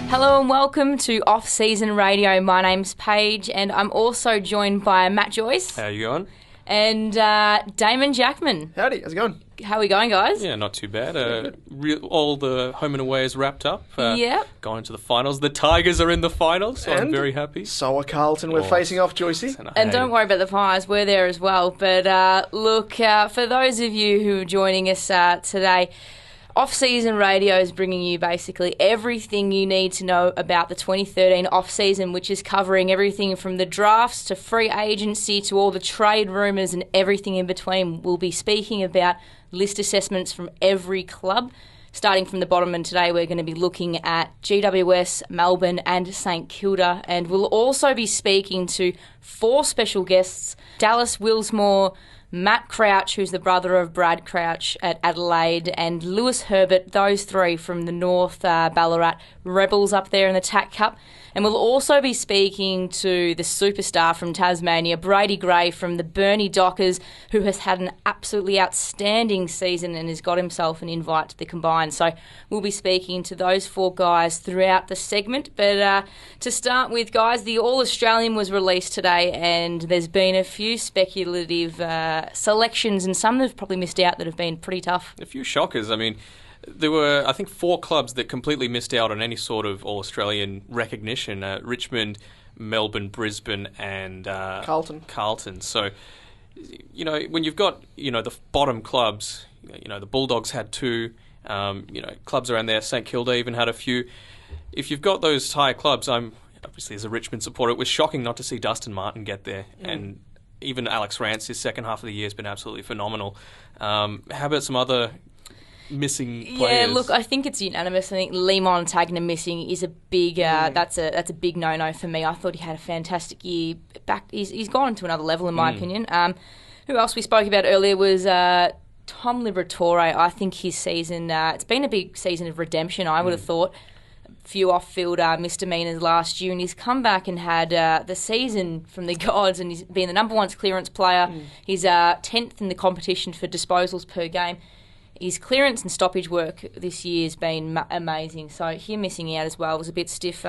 Hello and welcome to Offseason Radio. My name's Paige and I'm also joined by Matt Joyce. How you going? And Damon Jackman. Howdy, how's it going? How are we going, guys? Yeah, not too bad. All the home and away is wrapped up. Yep. Going to the finals. The Tigers are in the finals, so I'm And very happy. So are Carlton. We're facing off, Joycey. And don't worry about the Pies, we're there as well. But look, for those of you who are joining us today, Off-Season Radio is bringing you basically everything you need to know about the 2013 off-season, which is covering everything from the drafts to free agency to all the trade rumours and everything in between. We'll be speaking about list assessments from every club, starting from the bottom, and today we're going to be looking at GWS, Melbourne and St Kilda, and we'll also be speaking to 4 special guests: Dallas Wilsmore, Matt Crouch, who's the brother of Brad Crouch at Adelaide, and Lewis Herbert, those 3 from the North Ballarat Rebels up there in the TAC Cup. And we'll also be speaking to the superstar from Tasmania, Brady Gray from the Burnie Dockers, who has had an absolutely outstanding season and has got himself an invite to the Combine. So we'll be speaking to those 4 guys throughout the segment. But to start with, guys, the All-Australian was released today, and there's been a few speculative selections, and some that have probably missed out that have been pretty tough. A few shockers. I mean, there were, I think, 4 clubs that completely missed out on any sort of All-Australian recognition. Richmond, Melbourne, Brisbane and Carlton. So, you know, when you've got, you know, the bottom clubs, you know, the Bulldogs had 2, you know, clubs around there, St Kilda even had a few. If you've got those higher clubs, I'm obviously as a Richmond supporter, it was shocking not to see Dustin Martin get there. And even Alex Rance, his second half of the year has been absolutely phenomenal. How about some other missing players? Yeah, look, I think it's unanimous. I think Lee Montagna missing is a big that's a big no-no for me. I thought he had a fantastic year back. He's gone to another level in my opinion. Who else we spoke about earlier was Tom Liberatore. I think his season it's been a big season of redemption, I would have thought. A few off-field misdemeanours last year, and he's come back and had the season from the gods, and he's been the number 1 clearance player. He's 10th in the competition for disposals per game. His clearance and stoppage work this year has been amazing. So him missing out as well was a bit stiff.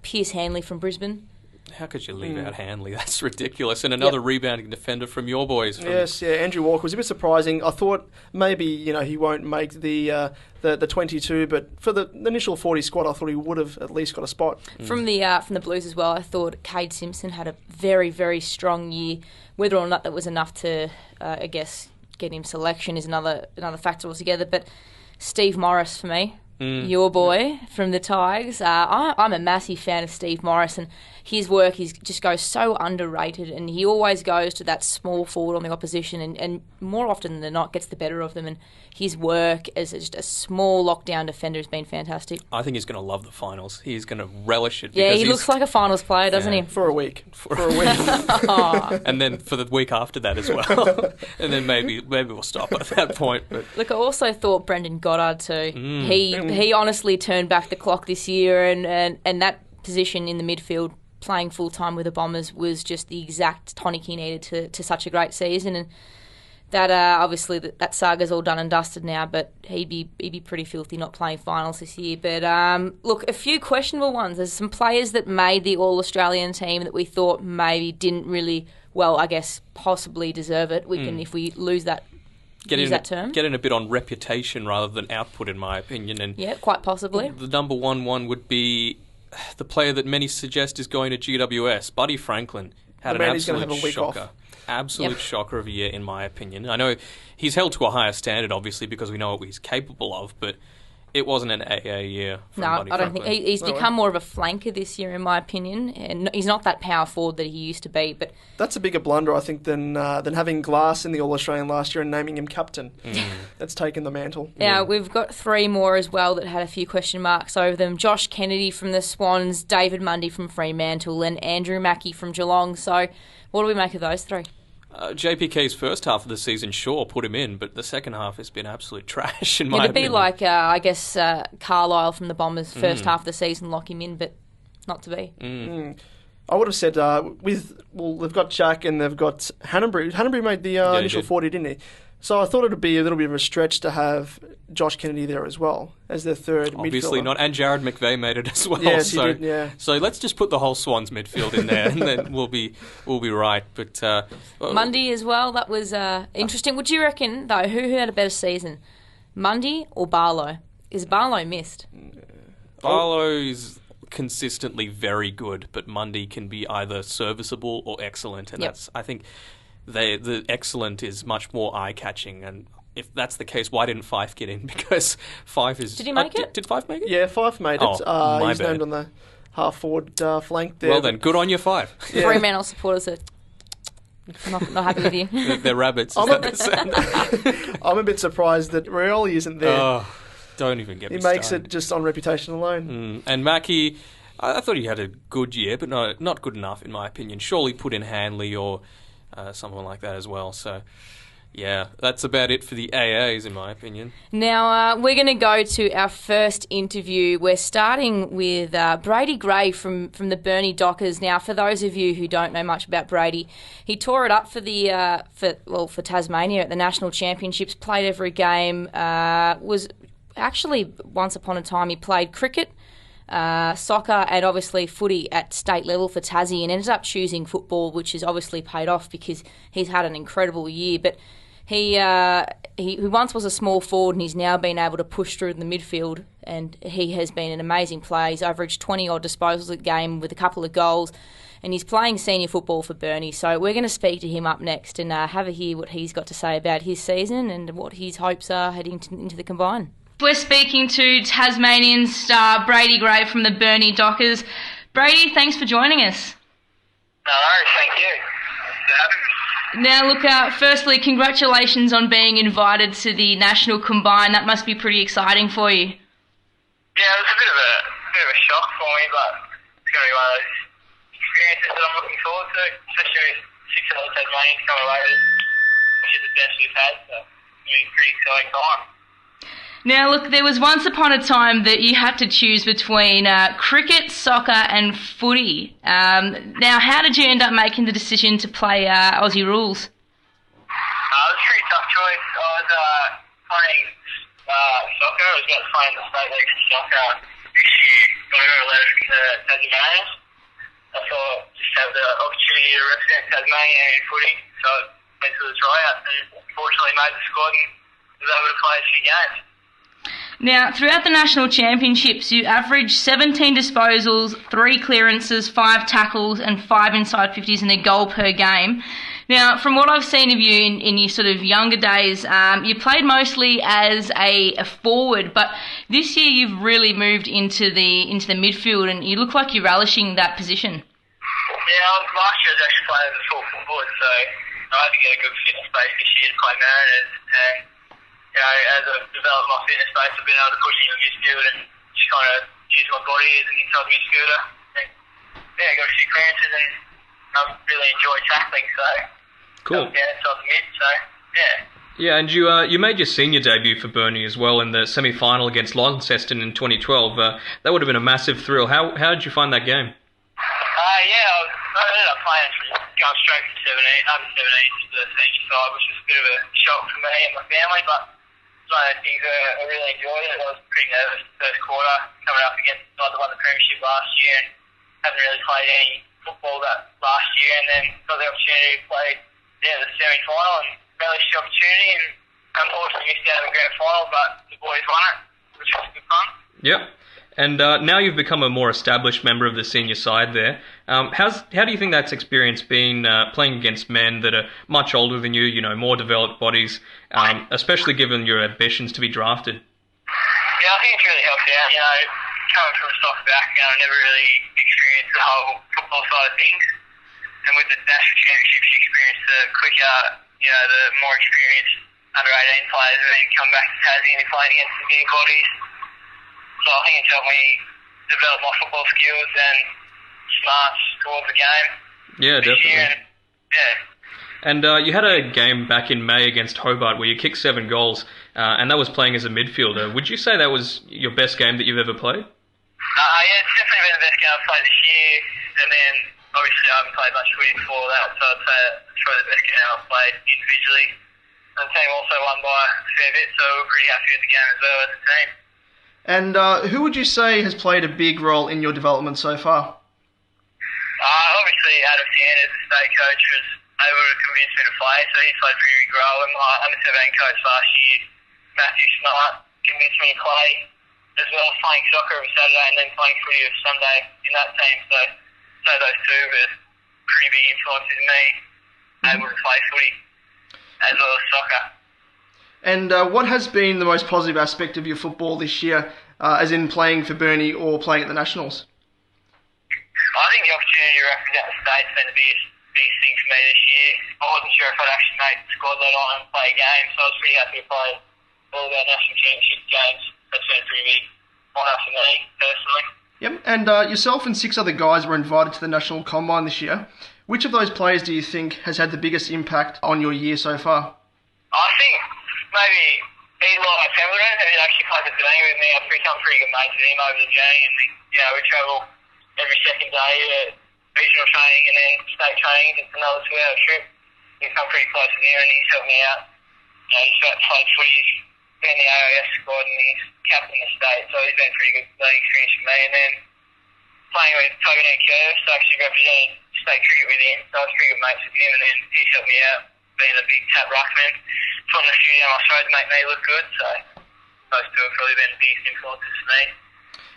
Pierce Hanley from Brisbane. How could you leave out Hanley? That's ridiculous. And another rebounding defender from your boys. Yes, Andrew Walker was a bit surprising. I thought maybe, you know, he won't make the 22, but for the initial 40 squad, I thought he would have at least got a spot. From the Blues as well, I thought Cade Simpson had a very, very strong year. Whether or not that was enough to, I guess, get him selection is another factor altogether. But Steve Morris for me, your boy from the Tigers. I'm a massive fan of Steve Morris, and his work just goes so underrated, and he always goes to that small forward on the opposition and more often than not gets the better of them, and his work as just a small lockdown defender has been fantastic. I think he's going to love the finals. He's going to relish it. Yeah, he looks like a finals player, doesn't he? For a week. And then for the week after that as well. And then maybe we'll stop at that point. But look, I also thought Brendan Goddard too. He honestly turned back the clock this year, and that position in the midfield, playing full-time with the Bombers, was just the exact tonic he needed to such a great season. And that obviously that saga's all done and dusted now, but he'd be pretty filthy not playing finals this year. But look, a few questionable ones. There's some players that made the All-Australian team that we thought maybe didn't really, well, I guess possibly deserve it. We can, if we lose that, use that term. Get in a bit on reputation rather than output, in my opinion. And yeah, quite possibly. The number one would be the player that many suggest is going to GWS, Buddy Franklin. Had an absolute shocker. Absolute shocker of a year, in my opinion. I know he's held to a higher standard, obviously, because we know what he's capable of, but it wasn't an AA year from Buddy I don't Franklin. think he's become more of a flanker this year, in my opinion. And he's not that power forward that he used to be. But that's a bigger blunder, I think, than having Glass in the All-Australian last year and naming him captain. That's taken the mantle. Now, we've got 3 more as well that had a few question marks over them. Josh Kennedy from the Swans, David Mundy from Fremantle, and Andrew Mackie from Geelong. So what do we make of those 3? JPK's first half of the season, sure, put him in, but the second half has been absolute trash, in my opinion. It'd be like, I guess, Carlisle from the Bombers, first half of the season, lock him in, but not to be. I would have said, they've got Jack and they've got Hannonbury. Hannonbury made the initial 40, didn't he? So I thought it would be a little bit of a stretch to have Josh Kennedy there as well as their third midfielder. Obviously not, and Jared McVeigh made it as well. Yes, he did, yeah. So let's just put the whole Swans midfield in there, and then we'll be right. But Mundy as well, that was interesting. Would you reckon, though, who had a better season, Mundy or Barlow? Is Barlow missed? Barlow is consistently very good, but Mundy can be either serviceable or excellent, and that's, I think, the excellent is much more eye-catching. And if that's the case, why didn't Fife get in? Because Fife is... Did he make it? Did Fife make it? Yeah, Fife made it. My he's bad. named on the half-forward flank there. Well then, good on you, Fife. Yeah. Fremantle supporters are not happy with you. They're rabbits. I'm a bit surprised that Rioli isn't there. Oh, don't even get me He makes started. it just on reputation alone. And Mackie, I thought he had a good year, but not good enough in my opinion. Surely put in Hanley or someone like that as well. So, yeah, that's about it for the AAs in my opinion. Now, we're going to go to our first interview. We're starting with Brady Gray from the Burnie Dockers. Now, for those of you who don't know much about Brady, he tore it up for Tasmania at the National Championships, played every game, was actually, once upon a time, he played cricket, soccer and obviously footy at state level for Tassie, and ended up choosing football, which has obviously paid off because he's had an incredible year. But he once was a small forward and he's now been able to push through the midfield, and he has been an amazing player. He's averaged 20-odd disposals a game with a couple of goals, and he's playing senior football for Burnie. So we're going to speak to him up next and have a hear what he's got to say about his season and what his hopes are heading into the combine. We're speaking to Tasmanian star Brady Gray from the Burnie Dockers. Brady, thanks for joining us. No, thank you for having me. Now, look, firstly, congratulations on being invited to the National Combine. That must be pretty exciting for you. Yeah, it was a bit of a shock for me, but it's going to be one of those experiences that I'm looking forward to, especially with 6 other Tasmanians coming away with it, which is the best we've had, so it's going to be a pretty exciting time. Now, look, there was once upon a time that you had to choose between cricket, soccer and footy. Now, how did you end up making the decision to play Aussie rules? It was a pretty tough choice. I was playing soccer. I was about to play in the state league for soccer this year. I got a letter from the Tasmania. I thought just have the opportunity to represent Tasmania in footy, so I went to the tryout and unfortunately made the squad and was able to play a few games. Now, throughout the National Championships, you averaged 17 disposals, 3 clearances, 5 tackles and 5 inside 50s and a goal per game. Now, from what I've seen of you in your sort of younger days, you played mostly as a forward, but this year you've really moved into the midfield and you look like you're relishing that position. Yeah, last year I was actually playing as a full forward, so I had to get a good fitness base this year to play Mariners, and you know, as I've developed my fitness base, I've been able to push into the midfield and just kind of use my body as an inside midfielder. And, yeah, I got a few clearances and I really enjoy tackling, so cool. Down inside the mid, so yeah. Yeah, and you made your senior debut for Burnie as well in the semi-final against Launceston in 2012. That would have been a massive thrill. How did you find that game? I ended up playing going straight from under 17 to the senior side, which was a bit of a shock for me and my family, but it's one of those things I really enjoyed it. I was pretty nervous the first quarter, coming up against the side that won the premiership last year and haven't really played any football that last year, and then got the opportunity to play the semi-final and relished the opportunity, and unfortunately missed out on the grand final, but the boys won it, which was good fun. Yep. And now you've become a more established member of the senior side there. How do you think that's experience been playing against men that are much older than you, more developed bodies, especially given your ambitions to be drafted? Yeah, I think it's really helped out. Coming from a soccer background, I never really experienced the whole football side of things. And with the national championships, you experience the quicker, the more experienced under-18 players who then come back to Tassie and they're playing against the big bodies. So I think it's helped me develop my football skills and smarts towards the game. Yeah, definitely. And you had a game back in May against Hobart where you kicked 7 goals, and that was playing as a midfielder. Would you say that was your best game that you've ever played? Yeah, it's definitely been the best game I've played this year. And then, obviously, I haven't played much footy before that, so I'd say it's probably the best game I've played individually. the team also won by a fair bit, so we're pretty happy with the game as well as a team. And who would you say has played a big role in your development so far? Obviously, Adam Sanders, the state coach, was able to convince me to play, so he played pretty big role. And my under-17 coach last year, Matthew Smart, convinced me to play, as well as playing soccer every Saturday and then playing footy every Sunday in that team. So those two were pretty big influences in me, able to play footy as well as soccer. And what has been the most positive aspect of your football this year, as in playing for Burnie or playing at the Nationals? I think the opportunity to represent the state's been the biggest thing for me this year. I wasn't sure if I'd actually make the squad let on and play a game, so I was pretty happy to play all of our national championship games. That's been a pretty big honour for me, personally. Yep, and yourself and 6 other guys were invited to the National Combine this year. Which of those players do you think has had the biggest impact on your year so far? I think maybe Eli Pemberton, who actually played the Burnie with me. I've become pretty good mates with him over the journey, and we travel every second day to regional training and then state training. It's another 2-hour trip. We've become pretty close with him, and he's helped me out. He's about to play footy, been in the AIS squad, and he's captain the state, so he's been a pretty good learning experience for me. And then playing with Toby and Curves, actually represented state cricket with him, so I was pretty good mates with him, and then he's helped me out, being a big tap ruckman, putting a few down my throat to make me look good, so those two have probably been the biggest influences for me.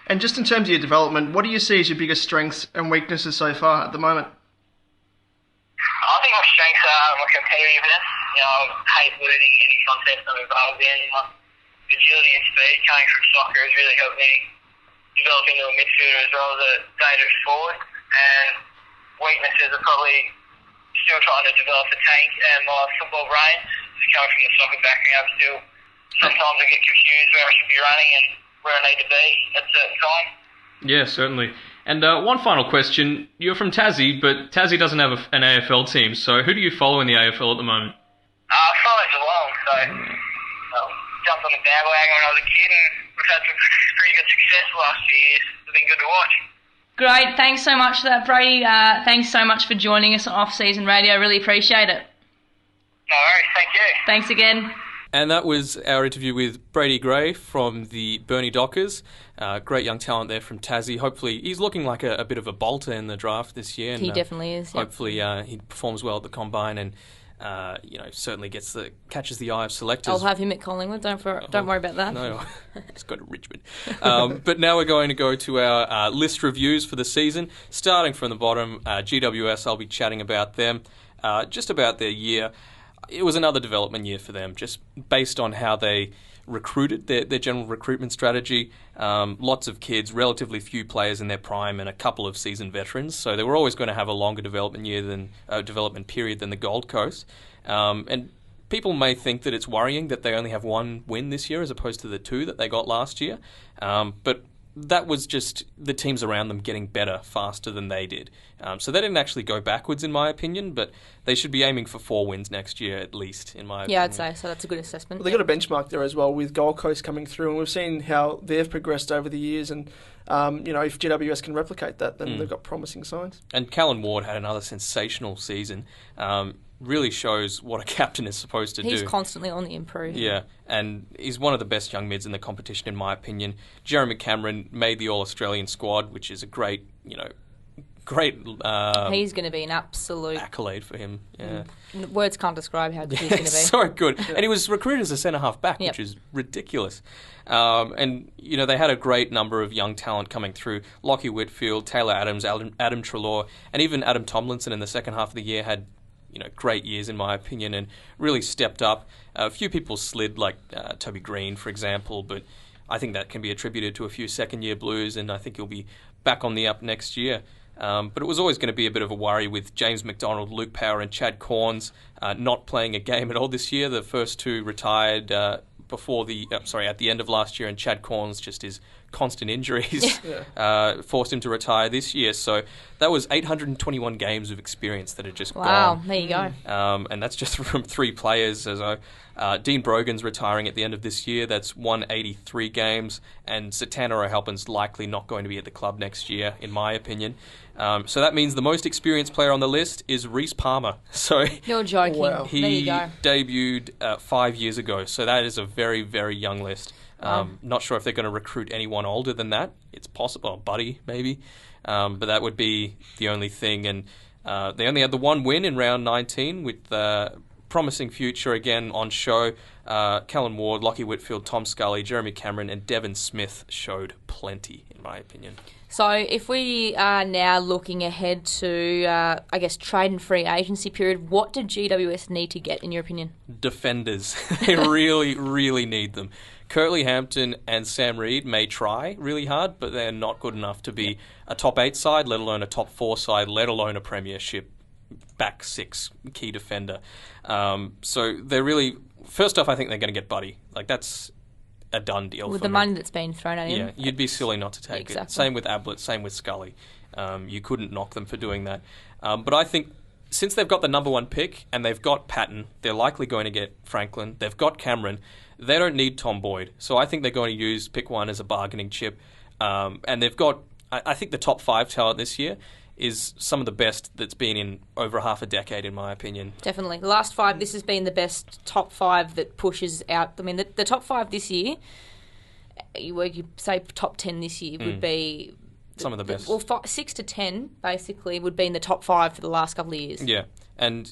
And just in terms of your development, what do you see as your biggest strengths and weaknesses so far at the moment? I think my strengths are my competitiveness. I hate losing any contest I'm involved in. My agility and speed coming from soccer has really helped me develop into a midfielder as well as a dangerous forward. And weaknesses are probably still trying to develop a tank and my football brain. Just coming from the soccer background, sometimes I get confused where I should be running and where I need to be at a certain time. Yeah, certainly. And one final question. You're from Tassie, but Tassie doesn't have an AFL team, so who do you follow in the AFL at the moment? I follow Geelong, so jumped on the bandwagon when I was a kid, and we've had some pretty good success the last few years. It's been good to watch. Great, thanks so much for that, Brady. Thanks so much for joining us on Offseason Radio. I really appreciate it. No worries, thank you. Thanks again. And that was our interview with Brady Gray from the Burnie Dockers. Great young talent there from Tassie. Hopefully, he's looking like a bit of a bolter in the draft this year. And, he definitely is. Hopefully, he performs well at the combine and certainly catches the eye of selectors. I'll have him at Collingwood. Don't worry about that. No, he's got to Richmond. But now we're going to go to our list reviews for the season. Starting from the bottom, GWS. I'll be chatting about them, just about their year. It was another development year for them, just based on how they recruited, their general recruitment strategy. Lots of kids, relatively few players in their prime, and a couple of seasoned veterans. So they were always going to have a longer development period than the Gold Coast. And people may think that it's worrying that they only have one win this year as opposed to the 2 that they got last year. But that was just the teams around them getting better faster than they did. So they didn't actually go backwards, in my opinion, but they should be aiming for 4 wins next year at least, in my opinion. Yeah, I'd say so. That's a good assessment. Well, they've got a benchmark there as well with Gold Coast coming through, and we've seen how they've progressed over the years, and if GWS can replicate that, then they've got promising signs. And Callan Ward had another sensational season. Really shows what a captain is supposed to do. He's constantly on the improve. Yeah, and he's one of the best young mids in the competition, in my opinion. Jeremy Cameron made the All-Australian squad, which is a great. He's going to be an absolute accolade for him. Yeah, words can't describe how good he's going to be. So good, and he was recruited as a centre half back, which is ridiculous. And they had a great number of young talent coming through: Lockie Whitfield, Taylor Adams, Adam Treloar, and even Adam Tomlinson in the second half of the year had great years in my opinion, and really stepped up. A few people slid, like Toby Green, for example, but I think that can be attributed to a few second-year blues, and I think he'll be back on the up next year. But it was always going to be a bit of a worry with James McDonald, Luke Power, and Chad Corns not playing a game at all this year. The first 2 retired at the end of last year, and Chad Corns just is constant injuries forced him to retire this year. So that was 821 games of experience that had just gone. Wow, there you go. And that's just from 3 players. Dean Brogan's retiring at the end of this year. That's 183 games. And Satana O'Halpin's likely not going to be at the club next year, in my opinion. So that means the most experienced player on the list is Reece Palmer. So You're joking. Wow. There you he go. debuted 5 years ago. So that is a very, very young list. Not sure if they're going to recruit anyone older than that. It's possible. Buddy, maybe. But that would be the only thing. And they only had the one win in round 19 with promising future again on show. Callan Ward, Lockie Whitfield, Tom Scully, Jeremy Cameron and Devon Smith showed plenty, in my opinion. So if we are now looking ahead to, trade and free agency period, what did GWS need to get, in your opinion? Defenders. They really, really need them. Curtly Hampton and Sam Reid may try really hard, but they're not good enough to be a top 8 side, let alone a top 4 side, let alone a premiership back 6 key defender. So they're really... First off, I think they're going to get Buddy. Like, that's a done deal With for the me. money that's been thrown at him? Yeah, you'd be silly not to take it. Same with Ablett, same with Scully. You couldn't knock them for doing that. But I think since they've got the number 1 pick and they've got Patton, they're likely going to get Franklin. They've got Cameron. They don't need Tom Boyd. So I think they're going to use pick 1 as a bargaining chip. And they've got, I think the top 5 talent this year is some of the best that's been in over half a decade, in my opinion. Definitely. The last 5, this has been the best top 5 that pushes out. I mean, the top 5 this year, you say top 10 this year, would be... Some of the best. Well, 6 to 10, basically, would be in the top 5 for the last couple of years. Yeah, and...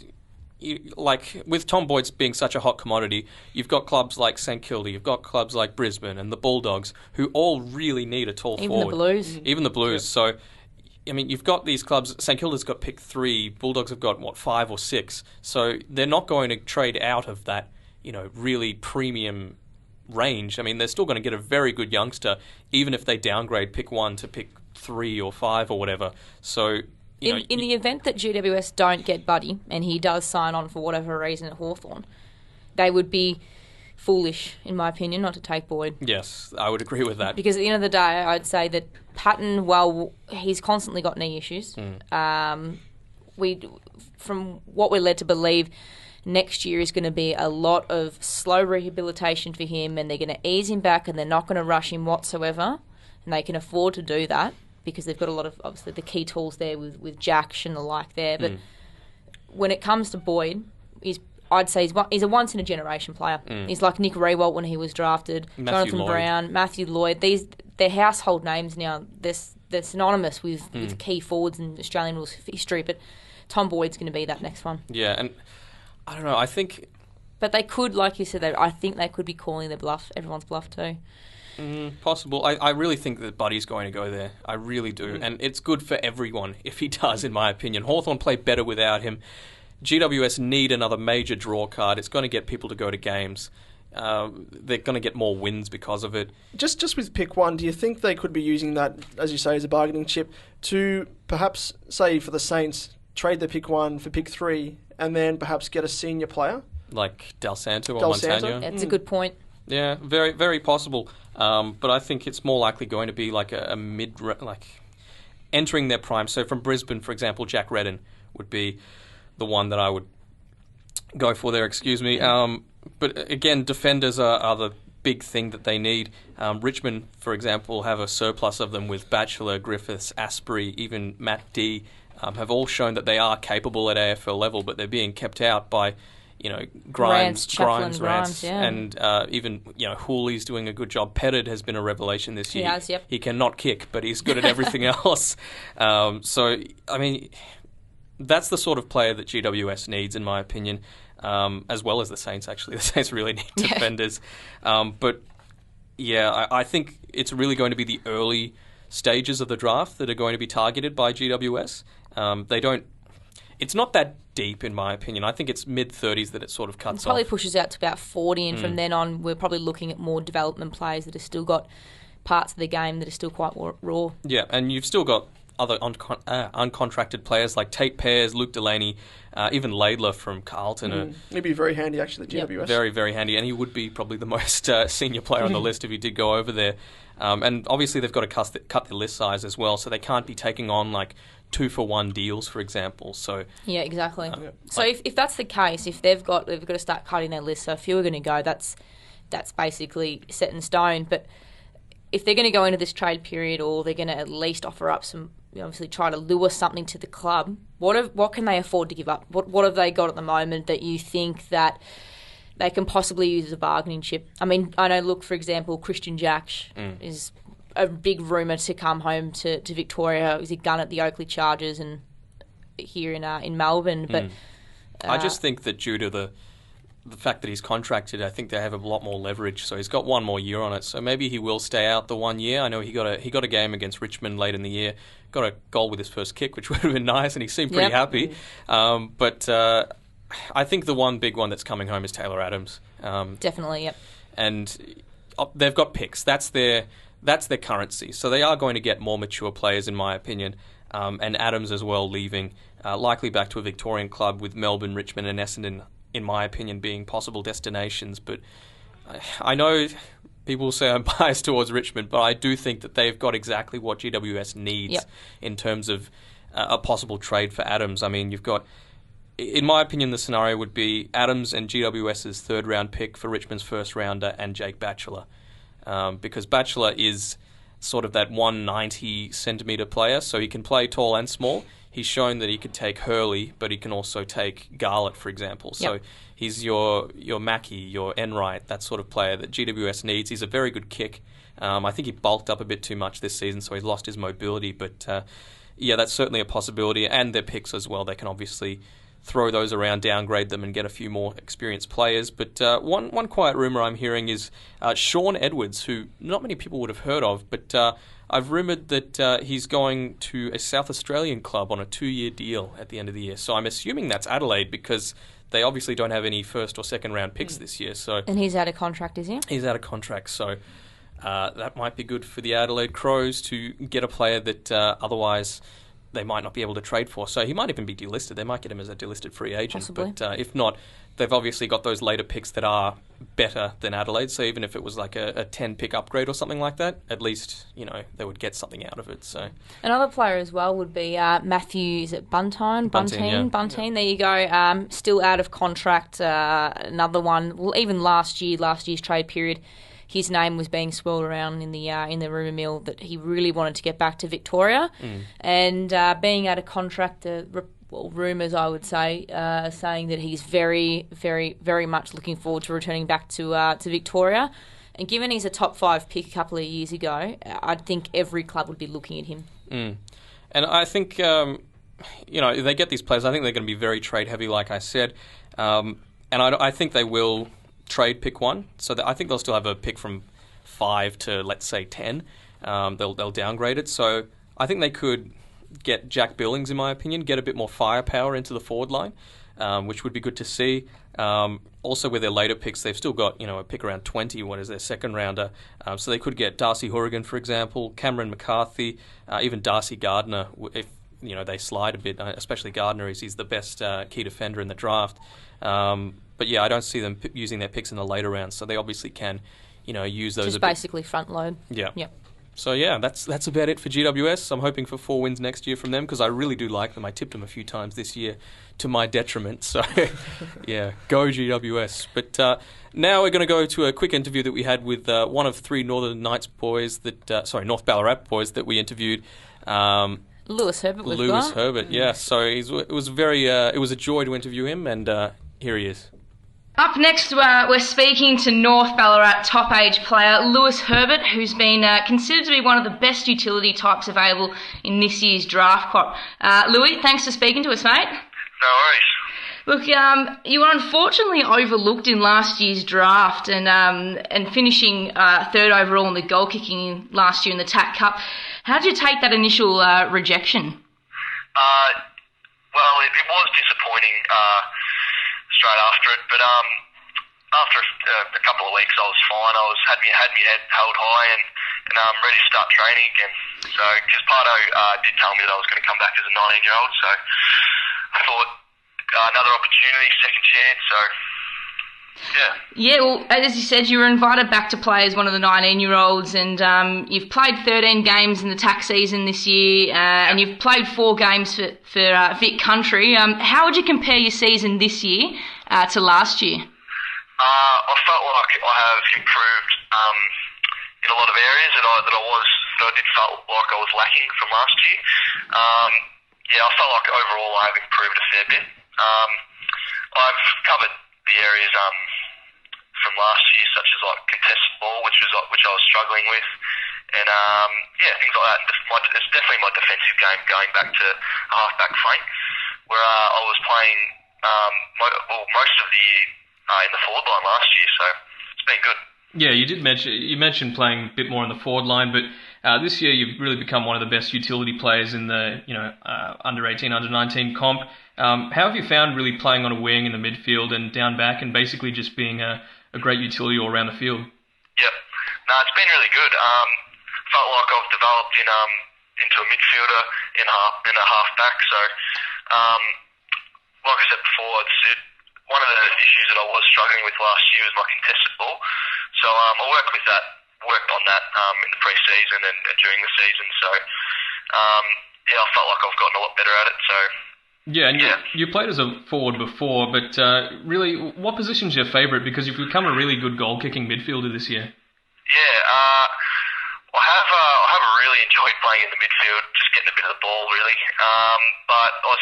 with Tom Boyd's being such a hot commodity, you've got clubs like St Kilda, you've got clubs like Brisbane and the Bulldogs, who all really need a tall forward. Even the Blues. Even the Blues. Yeah. So, I mean, you've got these clubs. St Kilda's got pick 3, Bulldogs have got, 5 or 6. So they're not going to trade out of that, really premium range. I mean, they're still going to get a very good youngster, even if they downgrade pick 1 to pick 3 or 5 or whatever. So... In the event that GWS don't get Buddy and he does sign on for whatever reason at Hawthorn, they would be foolish, in my opinion, not to take Boyd. Yes, I would agree with that. Because at the end of the day, I'd say that Patton, well, he's constantly got knee issues. From what we're led to believe, next year is going to be a lot of slow rehabilitation for him, and they're going to ease him back and they're not going to rush him whatsoever, and they can afford to do that, because they've got a lot of, obviously, the key tools there with Jack and the like there. But when it comes to Boyd, I'd say he's a once-in-a-generation player. He's like Nick Rewalt when he was drafted, Jonathan Brown, Matthew Lloyd. They're household names now. They're synonymous with key forwards in Australian rules history. But Tom Boyd's going to be that next one. Yeah, and I don't know, I think... But they could, like you said, I think they could be calling their bluff, everyone's bluff too. Possible. I really think that Buddy's going to go there. I really do. And it's good for everyone if he does, in my opinion. Hawthorn play better without him. GWS need another major draw card. It's going to get people to go to games. They're going to get more wins because of it. Just with pick 1, do you think they could be using that, as you say, as a bargaining chip to perhaps, say, for the Saints, trade the pick 1 for pick 3 and then perhaps get a senior player? Like Del Santo or Montagna? That's a good point. Yeah, very, very possible. But I think it's more likely going to be like a mid, entering their prime. So from Brisbane, for example, Jack Redden would be the one that I would go for there, excuse me. But again, defenders are the big thing that they need. Richmond, for example, have a surplus of them with Batchelor, Griffiths, Asprey, even Matt D, have all shown that they are capable at AFL level, but they're being kept out by... Grimes, yeah. And even, Hooley's doing a good job. Pettit has been a revelation this year. He has, yep. He cannot kick, but he's good at everything else. So, I mean, that's the sort of player that GWS needs, in my opinion, as well as the Saints, actually. The Saints really need defenders. But, yeah, I think it's really going to be the early stages of the draft that are going to be targeted by GWS. It's not that deep, in my opinion. I think it's mid-30s that it sort of cuts off. It probably pushes out to about 40, and from then on, we're probably looking at more development players that have still got parts of the game that are still quite raw. Yeah, and you've still got other uncontracted players like Tate Pears, Luke Delaney, even Laidler from Carlton. He'd be very handy, actually, the GWS. Very, very handy, and he would be probably the most senior player on the list if he did go over there. And obviously they've got to cut their list size as well, so they can't be taking on like 2-for-1 deals, for example. So yeah, exactly. So if that's the case, if they've got to start cutting their list, so if you were going to go, that's basically set in stone. But if they're going to go into this trade period, or they're going to at least offer up some, obviously try to lure something to the club, what can they afford to give up? What have they got at the moment that you think that they can possibly use as a bargaining chip? I mean, I know, look, for example, Christian Jack is a big rumour to come home to Victoria. He's a gun at the Oakley Chargers and here in Melbourne. But I just think that due to the fact that he's contracted, I think they have a lot more leverage. So he's got one more year on it. So maybe he will stay out the 1 year. I know he got a game against Richmond late in the year, got a goal with his first kick, which would have been nice, and he seemed pretty happy. But I think the one big one that's coming home is Taylor Adams. Definitely, yep. And they've got picks. That's their currency. So they are going to get more mature players, in my opinion. And Adams as well leaving, likely back to a Victorian club, with Melbourne, Richmond and Essendon, in my opinion, being possible destinations. But I know people say I'm biased towards Richmond, but I do think that they've got exactly what GWS needs in terms of a possible trade for Adams. I mean, you've got, in my opinion, the scenario would be Adams and GWS's third-round pick for Richmond's first-rounder and Jake Batchelor. Because Batchelor is sort of that 190-centimetre player, so he can play tall and small. He's shown that he could take Hurley, but he can also take Garlett, for example. So he's your Mackie, your Enright, that sort of player that GWS needs. He's a very good kick. I think he bulked up a bit too much this season, so he's lost his mobility. But that's certainly a possibility. And their picks as well. They can obviously throw those around, downgrade them, and get a few more experienced players. But one quiet rumour I'm hearing is Sean Edwards, who not many people would have heard of, but I've rumoured that he's going to a South Australian club on a 2-year deal at the end of the year. So I'm assuming that's Adelaide, because they obviously don't have any first or second round picks this year. So and he's out of contract, is he? He's out of contract, so that might be good for the Adelaide Crows to get a player that otherwise they might not be able to trade for. So he might even be delisted. They might get him as a delisted free agent. Possibly. But if not, they've obviously got those later picks that are better than Adelaide. So even if it was like a 10-pick upgrade or something like that, at least, they would get something out of it. So another player as well would be Matthew, is it Buntine? Buntine, there you go. Still out of contract. Another one. Well, even last year's trade period, his name was being swirled around in the rumour mill that he really wanted to get back to Victoria, and being out of contract, rumours I would say saying that he's very, very, very much looking forward to returning back to Victoria. And given he's a top 5 pick a couple of years ago, I think every club would be looking at him. And I think if they get these players, I think they're going to be very trade heavy, like I said, and I think they will trade pick 1, so I think they'll still have a pick from 5 to, let's say, 10. They'll downgrade it, so I think they could get Jack Billings, in my opinion, get a bit more firepower into the forward line, which would be good to see. Also, with their later picks, they've still got a pick around 20. What is their second rounder? So they could get Darcy Horrigan, for example, Cameron McCarthy, even Darcy Gardner. If they slide a bit, especially Gardner, he's the best key defender in the draft. But I don't see them using their picks in the later rounds, so they obviously can, use those. Just basically front load. Yeah. Yep. So that's about it for GWS. I'm hoping for 4 wins next year from them, because I really do like them. I tipped them a few times this year, to my detriment. So go GWS. But now we're going to go to a quick interview that we had with one of 3 Northern Knights boys North Ballarat boys that we interviewed. Lewis Herbert. Lewis Herbert, yeah. So it was a joy to interview him, and here he is. Up next, we're speaking to North Ballarat top-age player Lewis Herbert, who's been considered to be one of the best utility types available in this year's draft crop. Louis, thanks for speaking to us, mate. No worries. Look, you were unfortunately overlooked in last year's draft and finishing 3rd overall in the goal kicking last year in the TAC Cup. How did you take that initial rejection? Well, it was disappointing straight after it, but after a couple of weeks I was fine. I had my head held high and and I'm ready to start training again. So, because Pardo did tell me that I was going to come back as a 19-year-old, so I thought another opportunity, second chance, so yeah. Yeah, well, as you said, you were invited back to play as one of the 19-year-olds, and you've played 13 games in the TAC season this year, and you've played 4 games for Vic Country. How would you compare your season this year to last year? I felt like I have improved in a lot of areas that I did felt like I was lacking from last year. I felt like overall I have improved a fair bit. I've covered the areas from last year, such as like contested ball, which I was struggling with, and things like that. It's definitely my defensive game going back to a halfback flank, where I was playing most of the year in the forward line last year, so it's been good. Yeah, you mentioned playing a bit more on the forward line, but this year you've really become one of the best utility players in the under 18, under 19 comp. How have you found really playing on a wing in the midfield and down back, and basically just being a great utility all around the field? Yep, no, it's been really good. Felt like I've developed into a midfielder in a halfback. So, like I said before, one of the issues that I was struggling with last year was my contested ball. So I worked on that in the pre-season and during the season. So I felt like I've gotten a lot better at it. So yeah, and you played as a forward before, but really, what position's your favourite? Because you've become a really good goal-kicking midfielder this year. Yeah, I have really enjoyed playing in the midfield, just getting a bit of the ball, really. But I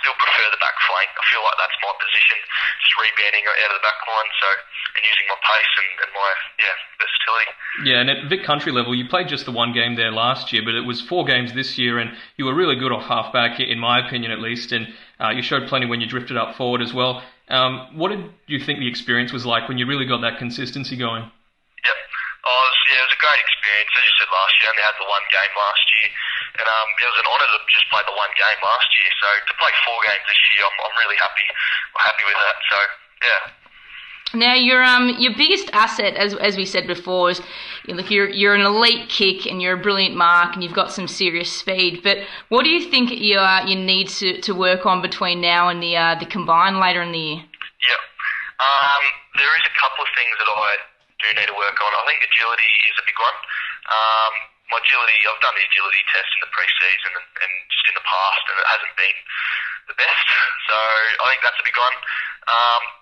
still prefer the back flank. I feel like that's my position, just rebounding out of the back line, and using my pace and my versatility. Yeah, and at Vic Country level, you played just the one game there last year, but it was 4 games this year, and you were really good off halfback, in my opinion at least, and you showed plenty when you drifted up forward as well. What did you think the experience was like when you really got that consistency going? Yep. It was a great experience. As you said, last year I only had the one game last year, and it was an honour to just play the one game last year. So to play 4 games this year, I'm really happy with that. So yeah. Now your biggest asset, as we said before, is you're an elite kick and you're a brilliant mark and you've got some serious speed. But what do you think you need to work on between now and the combine later in the year? Yep. There is a couple of things that I do need to work on. I think agility is a big one. My agility, I've done the agility test in the pre-season and just in the past, and it hasn't been the best. So I think that's a big one.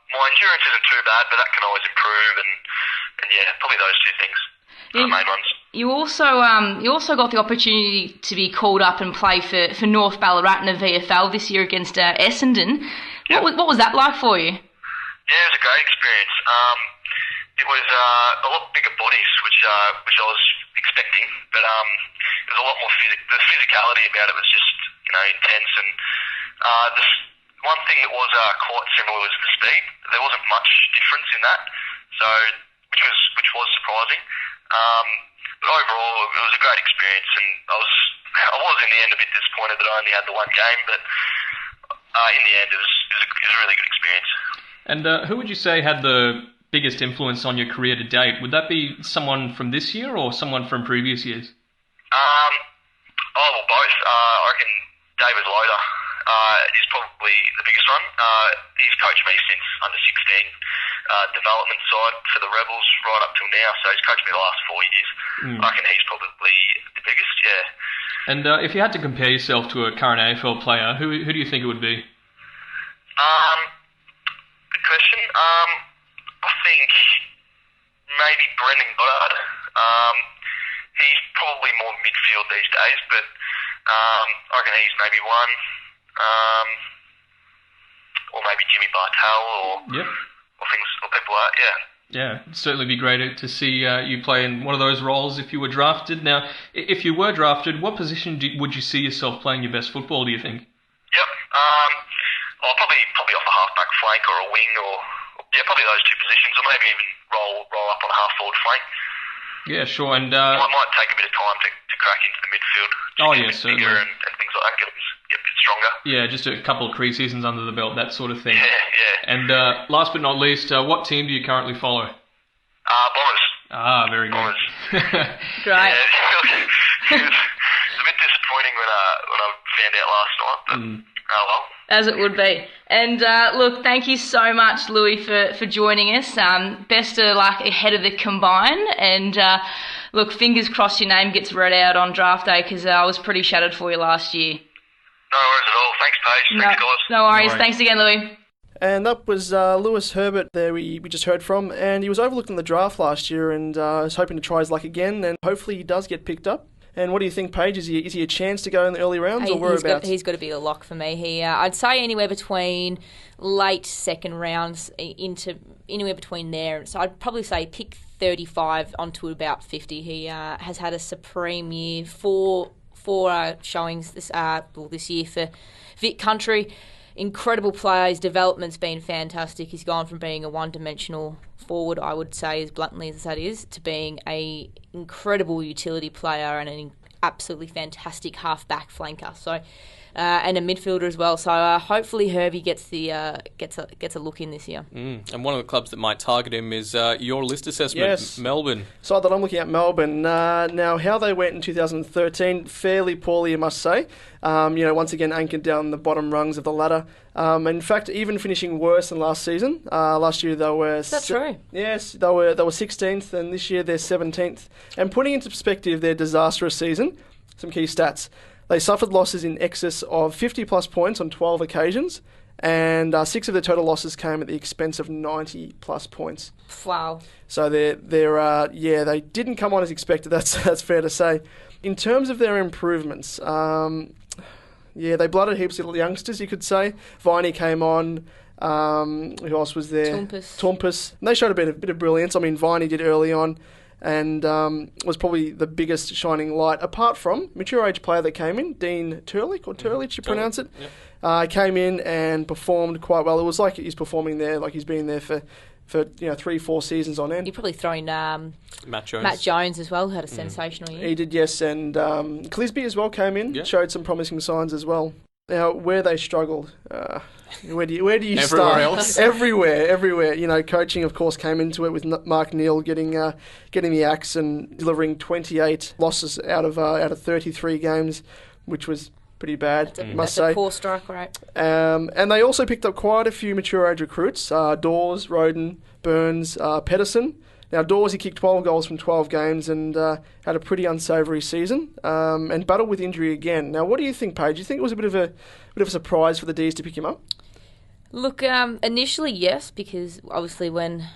My endurance isn't too bad, but that can always improve, and probably those 2 things are the main ones. You also got the opportunity to be called up and play for North Ballarat in the VFL this year against Essendon. Yep. What was that like for you? Yeah, it was a great experience. It was a lot bigger bodies, which I was expecting, but it was a lot more the physicality about it was just intense, and the one thing that was quite similar was the speed. There wasn't much difference in that, so which was surprising. But overall, it was a great experience, and I was in the end a bit disappointed that I only had the one game, but in the end, it was a really good experience. And who would you say had the biggest influence on your career to date? Would that be someone from this year or someone from previous years? Well, both. I reckon David Loader is probably the biggest one. He's coached me since under 16 development side for the Rebels right up till now, so he's coached me the last 4 years. I reckon he's probably the biggest, yeah. And if you had to compare yourself to a current AFL player, who do you think it would be? Good question. I think maybe Brendan Goddard. He's probably more midfield these days, but I reckon he's maybe one. Or maybe Jimmy Bartel or people like that, yeah. Yeah, it'd certainly be great to see you play in one of those roles if you were drafted. Now, if you were drafted, what position would you see yourself playing your best football, do you think? Yep. Probably off a half-back flank or a wing or probably those 2 positions, or maybe even roll up on a half-forward flank. Yeah, sure. And might take a bit of time to crack into the midfield. Certainly. And things like that, get a bit stronger. Yeah, just a couple of pre-seasons under the belt, that sort of thing. Yeah. And last but not least, what team do you currently follow? Bombers. Very good. Great. It was a bit disappointing when I found out last night, but oh well. As it would be. And look, thank you so much, Louis, for joining us. Best of luck ahead of the combine. And look, fingers crossed your name gets read out on draft day, because I was pretty shattered for you last year. No worries at all. Thanks, Paige. Thanks, guys. No worries. Thanks again, Louis. And that was Lewis Herbert there we just heard from, and he was overlooked in the draft last year, and was hoping to try his luck again, and hopefully he does get picked up. And what do you think, Paige? Is he a chance to go in the early rounds, or whereabouts? He's got to be a lock for me. I'd say anywhere between late second rounds into anywhere between there. So I'd probably say pick 35 onto about 50. He has had a supreme year, four showings this year for Vic Country. Incredible player. His development's been fantastic. He's gone from being a one-dimensional forward, I would say, as bluntly as that is, to being a incredible utility player and an absolutely fantastic half-back flanker. So, and a midfielder as well. So hopefully Herbie gets a look in this year. And one of the clubs that might target him is your list assessment, yes. Melbourne. So that I'm looking at Melbourne. Now, how they went in 2013, fairly poorly, you must say. Once again anchored down the bottom rungs of the ladder. In fact, even finishing worse than last season. Last year they were... Is that true? Yes, they were 16th, and this year they're 17th. And putting into perspective their disastrous season, some key stats. They suffered losses in excess of 50-plus points on 12 occasions, and 6 of their total losses came at the expense of 90-plus points. Wow. So they didn't come on as expected. That's fair to say. In terms of their improvements, they blooded heaps of little youngsters, you could say. Viney came on. Who else was there? Tompus. And they showed a bit of brilliance. I mean, Viney did early on, and was probably the biggest shining light, apart from mature age player that came in, Dean Turlich, you pronounce it. Yep. Came in and performed quite well. It was like he's performing there, like he's been there for 3-4 seasons on end. You're probably throwing Matt Jones as well, who had a sensational year. He did, yes, and Clisby as well came in, showed some promising signs as well. Now, where they struggled, where do you start? Else? Everywhere. Coaching, of course, came into it with Mark Neal getting the axe and delivering 28 losses out of 33 games, which was pretty bad, must say. That's a poor strike rate. And they also picked up quite a few mature age recruits: Dawes, Roden, Burns, Pedersen. Now, Dawes, he kicked 12 goals from 12 games and had a pretty unsavoury season and battled with injury again. Now, what do you think, Paige? Do you think it was a bit of a surprise for the D's to pick him up? Look, initially, yes, because obviously when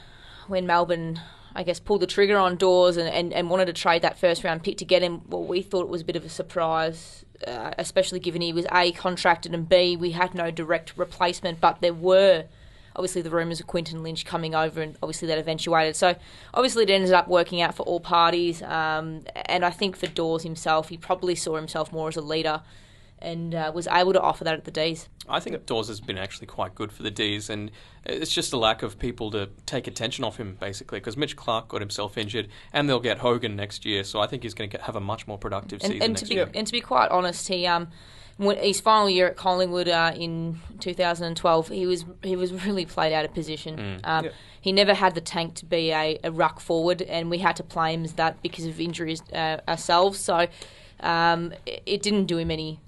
Melbourne, I guess, pulled the trigger on Dawes and wanted to trade that first-round pick to get him, well, we thought it was a bit of a surprise, especially given he was A, contracted, and B, we had no direct replacement, but there were... Obviously, the rumours of Quinton Lynch coming over, and obviously that eventuated. So, obviously, it ended up working out for all parties. And I think for Dawes himself, he probably saw himself more as a leader and was able to offer that at the D's. I think Dawes has been actually quite good for the D's, and it's just a lack of people to take attention off him, basically, because Mitch Clark got himself injured, and they'll get Hogan next year. So I think he's going to have a much more productive season next year. And to be quite honest, his final year at Collingwood in 2012, he was really played out of position. He never had the tank to be a ruck forward, and we had to play him as that because of injuries ourselves. So it didn't do him any.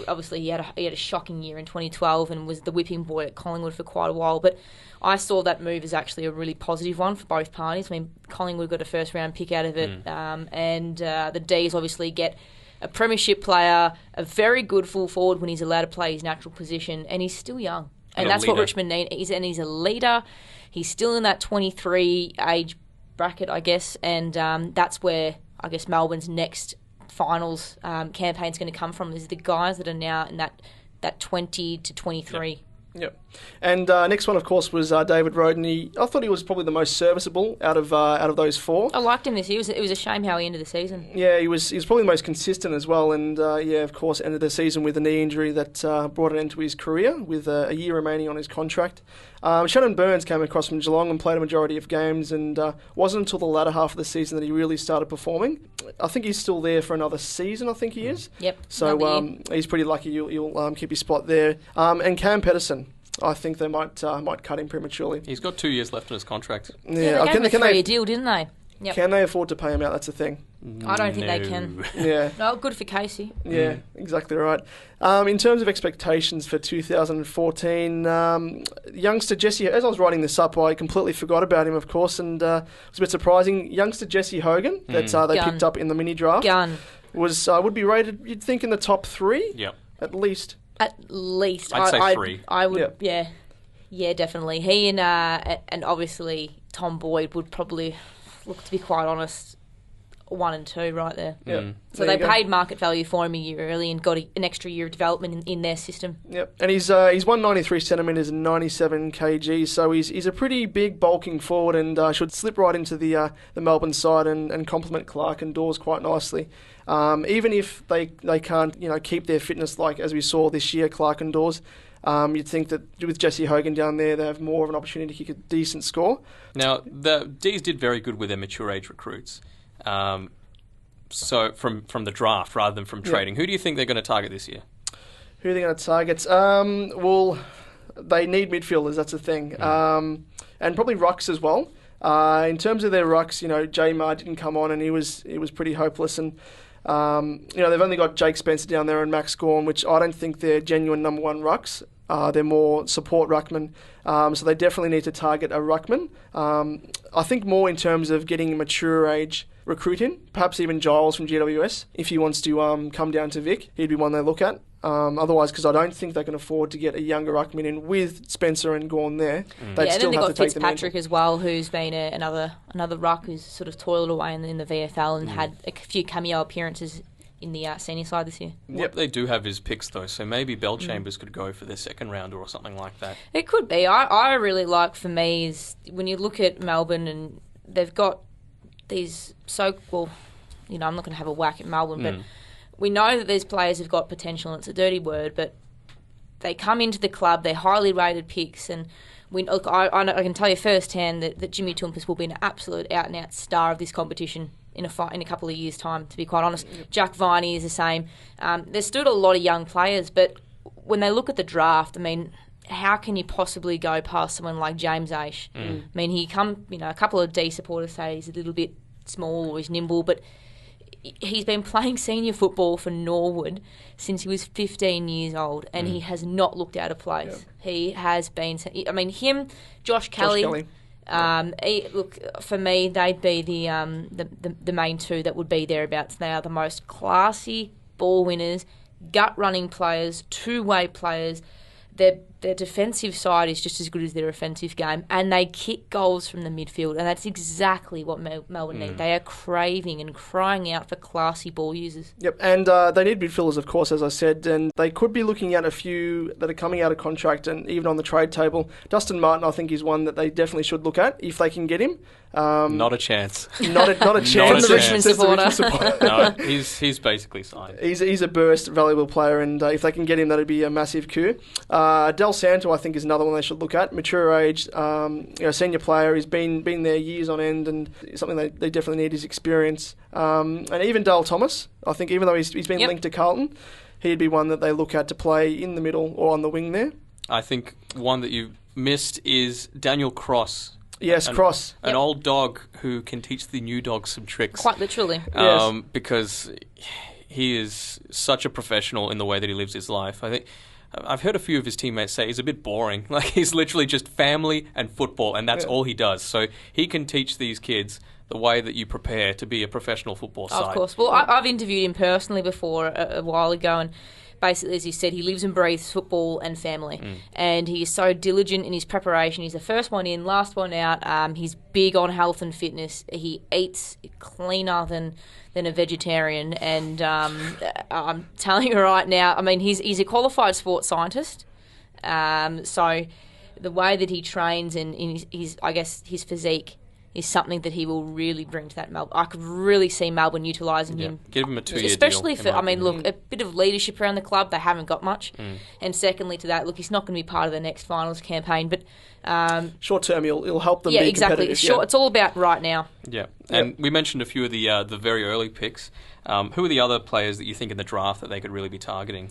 Obviously, he had a shocking year in 2012 and was the whipping boy at Collingwood for quite a while. But I saw that move as actually a really positive one for both parties. I mean, Collingwood got a first round pick out of it, and the D's obviously get a premiership player, a very good full forward when he's allowed to play his natural position, and he's still young. And that's what Richmond need. He's a leader. He's still in that 23 age bracket, I guess, and that's where, I guess, Melbourne's next finals campaign is going to come from. Is the guys that are now in that 20 to 23. Yep. And next one, of course, was David Roden. I thought he was probably the most serviceable out of those four. I liked him this year. It was a shame how he ended the season. Yeah, he was probably the most consistent as well. And, of course, ended the season with a knee injury that brought an end to his career with a year remaining on his contract. Shannon Burns came across from Geelong and played a majority of games, and wasn't until the latter half of the season that he really started performing. I think he's still there for another season, I think he is. Yep. So he's pretty lucky you'll keep his spot there. And Cam Pedersen, I think they might cut him prematurely. He's got 2 years left on his contract. Yeah, they gave him a 3-year deal, didn't they? Yep. Can they afford to pay him out? That's the thing. I don't think they can. Yeah. No, good for Casey. Yeah, exactly right. In terms of expectations for 2014, youngster Jesse, as I was writing this up, I completely forgot about him, of course, and it was a bit surprising. Youngster Jesse Hogan, that they picked up in the mini draft, would be rated, you'd think, in the top 3? Yep. At least. At least. I'd say 3. I would, yeah. Yeah, definitely. He and obviously Tom Boyd would probably look, to be quite honest, 1 and 2 right there. Yep. So they paid market value for him a year early and got an extra year of development in their system. Yep. And he's 193 centimetres and 97 kgs, so he's a pretty big bulking forward and should slip right into the Melbourne side and complement Clark and Dawes quite nicely. Even if they can't keep their fitness like as we saw this year, Clark and Dawes. You'd think that with Jesse Hogan down there, they have more of an opportunity to kick a decent score. Now, the D's did very good with their mature age recruits. So from the draft rather than from trading. Who do you think they're going to target this year? Who are they going to target? Well, they need midfielders, that's the thing. And probably rucks as well. In terms of their rucks, J Mar didn't come on and he was pretty hopeless. And they've only got Jake Spencer down there and Max Gorn, which I don't think they're genuine number 1 rucks. They're more support ruckmen, so they definitely need to target a ruckman. I think more in terms of getting a mature age recruit in, perhaps even Giles from GWS, if he wants to come down to Vic, he'd be one they look at. Otherwise, because I don't think they can afford to get a younger ruckman in with Spencer and Gorn there. They'd still then have they've got Fitzpatrick as well, who's been another ruck who's sort of toiled away in the VFL and had a few cameo appearances in the senior side this year. What they do have is picks, though, so maybe Bellchambers could go for their second rounder or something like that. It could be. I really like, for me, is when you look at Melbourne and they've got these I'm not going to have a whack at Melbourne, but we know that these players have got potential, and it's a dirty word, but they come into the club, they're highly rated picks, and I can tell you firsthand that Jimmy Toumpas will be an absolute out-and-out star of this competition in a couple of years' time, to be quite honest. Jack Viney is the same. There's still a lot of young players, but when they look at the draft, I mean, how can you possibly go past someone like James Aish? I mean, a couple of D supporters say he's a little bit small or he's nimble, but he's been playing senior football for Norwood since he was 15 years old, and he has not looked out of place. Yep. He has been... I mean, him, Josh Kelly. Look, for me, they'd be the main 2 that would be thereabouts. They are the most classy ball winners, gut-running players, two-way players. Their defensive side is just as good as their offensive game, and they kick goals from the midfield, and that's exactly what Melbourne need. They are craving and crying out for classy ball users. Yep, and they need midfielders, of course, as I said, and they could be looking at a few that are coming out of contract and even on the trade table. Dustin Martin, I think, is one that they definitely should look at if they can get him. Not a chance. Not a chance. Not a Richmond supporter. No, he's basically signed. He's a burst, valuable player, and if they can get him, that'd be a massive coup. Del Santo, I think, is another one they should look at. Mature age, senior player. He's been there years on end, and something they definitely need is experience. And even Dale Thomas, I think, even though he's been linked to Carlton, he'd be one that they look at to play in the middle or on the wing there. I think one that you missed is Daniel Cross. Yes, Cross. An old dog who can teach the new dog some tricks. Quite literally. Yes. Because he is such a professional in the way that he lives his life. I think I've heard a few of his teammates say he's a bit boring. Like, he's literally just family and football, and that's all he does. So he can teach these kids the way that you prepare to be a professional football side. Of course. Well, I've interviewed him personally before a while ago, and basically, as he said, he lives and breathes football and family. And he is so diligent in his preparation. He's the first one in, last one out. He's big on health and fitness. He eats cleaner than a vegetarian. And I'm telling you right now, I mean, he's a qualified sports scientist. So the way that he trains and his physique is something that he will really bring to that Melbourne. I could really see Melbourne utilising him. Give him a 2-year especially deal. Look, a bit of leadership around the club. They haven't got much. And secondly to that, look, he's not going to be part of the next finals campaign, but short term, he'll help them. Yeah, be exactly. competitive. It's all about right now. Yeah, and we mentioned a few of the very early picks. Who are the other players that you think in the draft that they could really be targeting?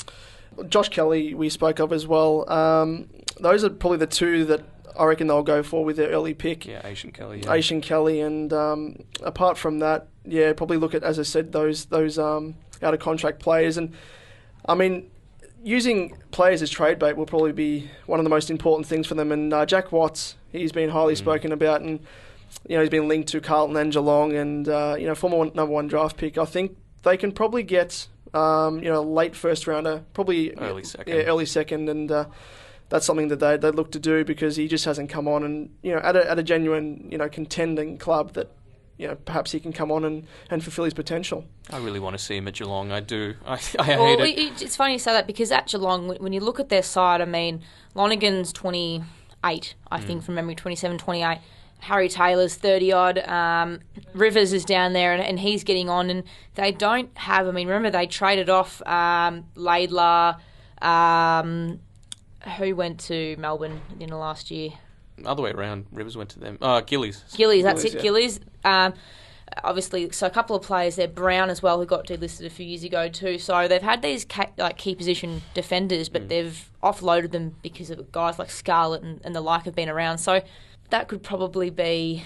Josh Kelly, we spoke of as well. Those are probably the 2 that I reckon they'll go for with their early pick. Yeah, Asian Kelly. Yeah. Asian Kelly, and apart from that, yeah, probably look at, as I said, those out of contract players. And I mean, using players as trade bait will probably be one of the most important things for them. And Jack Watts, he's been highly spoken about, and he's been linked to Carlton and Geelong, and former number 1 draft pick. I think they can probably get late first rounder, probably early second. Yeah, early second, and that's something that they'd look to do, because he just hasn't come on, and at a genuine contending club that perhaps he can come on and fulfil his potential. I really want to see him at Geelong. I do. I hate it. It's funny you say that, because at Geelong, when you look at their side, I mean, Lonergan's 28, I think, from memory, 27, 28. Harry Taylor's 30-odd. Rivers is down there, and he's getting on. And they don't have... I mean, remember, they traded off Laidlaw, who went to Melbourne in the last year. Other way around. Rivers went to them. Gillies. That's it, yeah. Gillies. Obviously, so a couple of players there. Brown as well, who got delisted a few years ago too. So they've had these key position defenders, but they've offloaded them because of guys like Scarlett and the like have been around. So that could probably be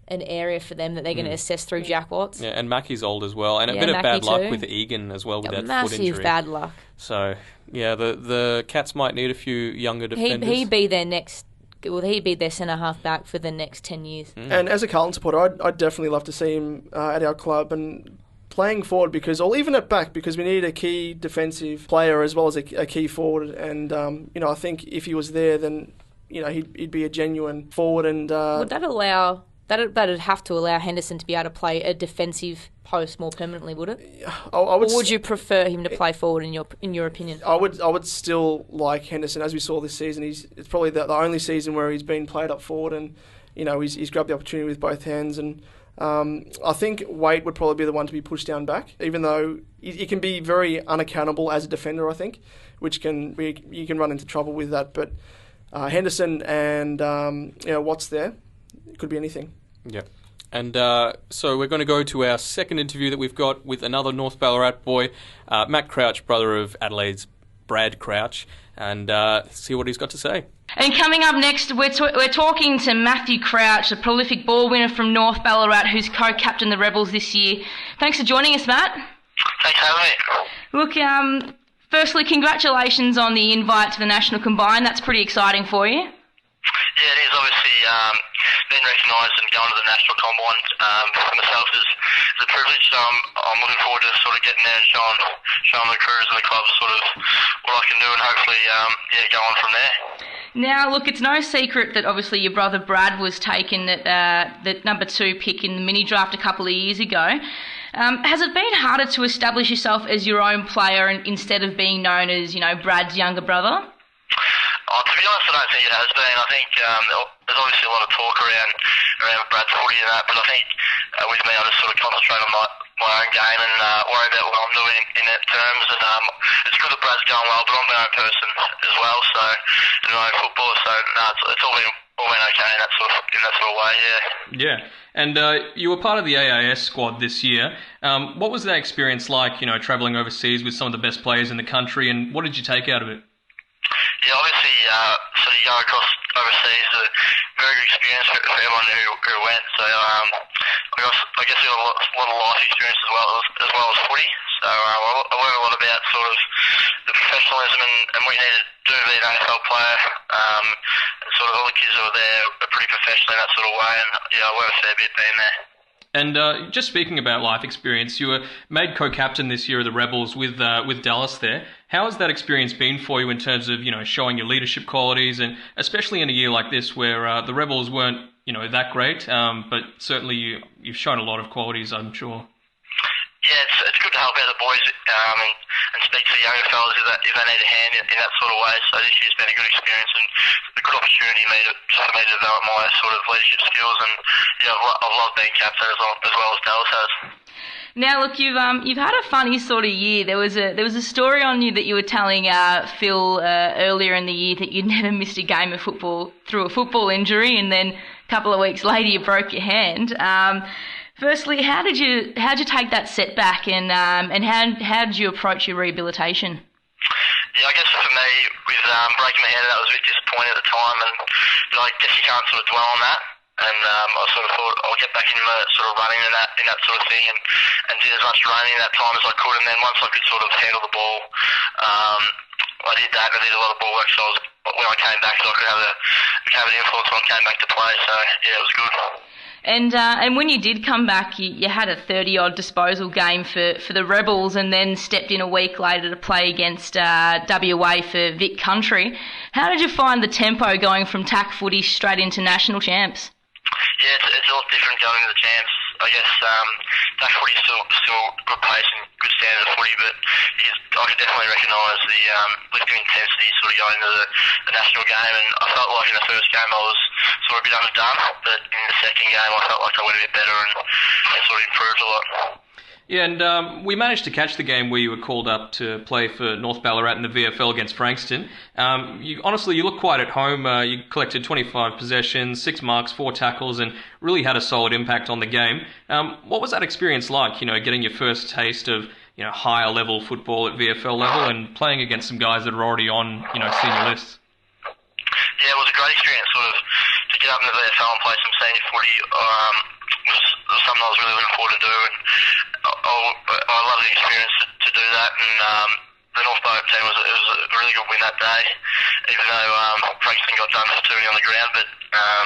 an area for them that they're going to assess through Jack Watts. Yeah, and Mackey's old as well. And a bit of bad luck with Egan as well with that foot injury. Massive bad luck. So, yeah, the Cats might need a few younger defenders. He'd be their next... Will he be their centre-half back for the next 10 years? And as a Carlton supporter, I'd definitely love to see him at our club and playing forward, or even at back, because we need a key defensive player as well as a key forward. And, I think if he was there, then, he'd be a genuine forward. And would that allow... That'd have to allow Henderson to be able to play a defensive post more permanently, would it? Or would you prefer him to play forward in your opinion? I would still like Henderson, as we saw this season. It's probably the only season where he's been played up forward, and he's grabbed the opportunity with both hands. And I think Waite would probably be the one to be pushed down back, even though he can be very unaccountable as a defender, I think, which you can run into trouble with that. But Henderson and Watts there, it could be anything. Yeah. And so we're going to go to our second interview that we've got with another North Ballarat boy, Matt Crouch, brother of Adelaide's Brad Crouch, and see what he's got to say. And coming up next, we're talking to Matthew Crouch, a prolific ball winner from North Ballarat, who's co-captained the Rebels this year. Thanks for joining us, Matt. Thanks for having me. Look, firstly, congratulations on the invite to the National Combine. That's pretty exciting for you. Yeah, it is. Obviously, being recognised and going to the National Combine for myself is a privilege. So I'm looking forward to sort of getting there and showing the crews and the clubs sort of what I can do, and hopefully, go on from there. Now, look, it's no secret that obviously your brother Brad was taken at the number 2 pick in the mini draft a couple of years ago. Has it been harder to establish yourself as your own player instead of being known as, Brad's younger brother? To be honest, I don't think it has been. I think there's obviously a lot of talk around Brad's footy and that, but I think with me, I just sort of concentrate on my own game and worry about what I'm doing in that terms. And it's good that Brad's going well, but I'm my own person as well, so in my own football. So it's all been okay in that sort of way. Yeah. Yeah. And you were part of the AIS squad this year. What was that experience like? Travelling overseas with some of the best players in the country, and what did you take out of it? Yeah, obviously, sort of going across overseas is a very good experience for everyone who went. So I guess we got a lot of life experience as well as footy. So I learned a lot about sort of the professionalism and what you need to do to be an AFL player. And sort of all the kids who were there are pretty professional in that sort of way. And I learned a fair bit being there. And just speaking about life experience, you were made co-captain this year of the Rebels with Dallas there. How has that experience been for you in terms of showing your leadership qualities, and especially in a year like this where the Rebels weren't that great, but certainly you've shown a lot of qualities, I'm sure. Yeah, it's good to help out the boys and speak to the younger fellas if they need a hand in that sort of way. So this year's been a good experience and a good opportunity for me to develop my sort of leadership skills. And I've loved being captain as well as Dallas has. Now, look, you've had a funny sort of year. There was a story on you that you were telling Phil earlier in the year that you'd never missed a game of football through a football injury, and then a couple of weeks later you broke your hand. Firstly, how did you take that setback, and how did you approach your rehabilitation? Yeah, I guess for me, with breaking my hand, that was a bit disappointing at the time, and I guess you can't sort of dwell on that. And I sort of thought I'll get back into my sort of running and that sort of thing, and did as much running in that time as I could. And then once I could sort of handle the ball, I did that, and I did a lot of ball work. So when I came back, so I could have an influence when I came back to play. So yeah, it was good. And when you did come back, you had a 30-odd disposal game for the Rebels, and then stepped in a week later to play against WA for Vic Country. How did you find the tempo going from TAC footy straight into national champs? Yeah, it's a lot different going to the champs. I guess TAC footy is still good pace and good standard of footy, but I could definitely recognise the lifting intensity sort of going into the national game. And I felt like in the first game I was sort of a bit underdone, but in the second game I felt like I went a bit better and sort of improved a lot. Yeah, and we managed to catch the game where you were called up to play for North Ballarat in the VFL against Frankston. You look quite at home. You collected 25 possessions, 6 marks, 4 tackles, and really had a solid impact on the game. What was that experience like, getting your first taste of, higher level football at VFL level and playing against some guys that are already on, senior lists? Yeah, it was a great experience, sort of, to get up in the VFL and play some senior footy. Was something I was really looking forward to do, and I love the experience to do that. And the North Ballarat team was a really good win that day, even though Frankston got done for 2 on the ground, but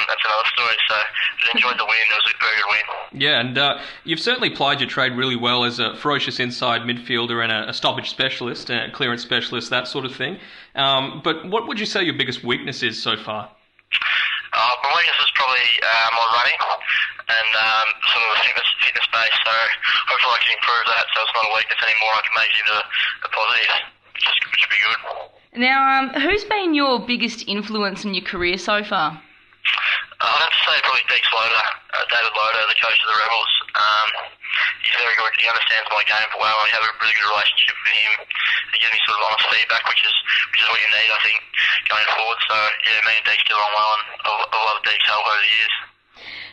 that's another story. So I enjoyed the win. It was a very good win. Yeah, and you've certainly plied your trade really well as a ferocious inside midfielder and a stoppage specialist, a clearance specialist, that sort of thing. But what would you say your biggest weakness is so far? My weakness is probably my running and sort of the fitness base, so hopefully I can improve that so it's not a weakness anymore. I can make it into a positive, which would be good. Now, who's been your biggest influence in your career so far? I'd have to say probably David Loader, the coach of the Rebels. He's very good. He understands my game well. I have a really good relationship with him. He gives me sort of honest feedback, which is what you need, I think, going forward. So yeah, me and Deke's get on well, and I've loved Deke's help over the years.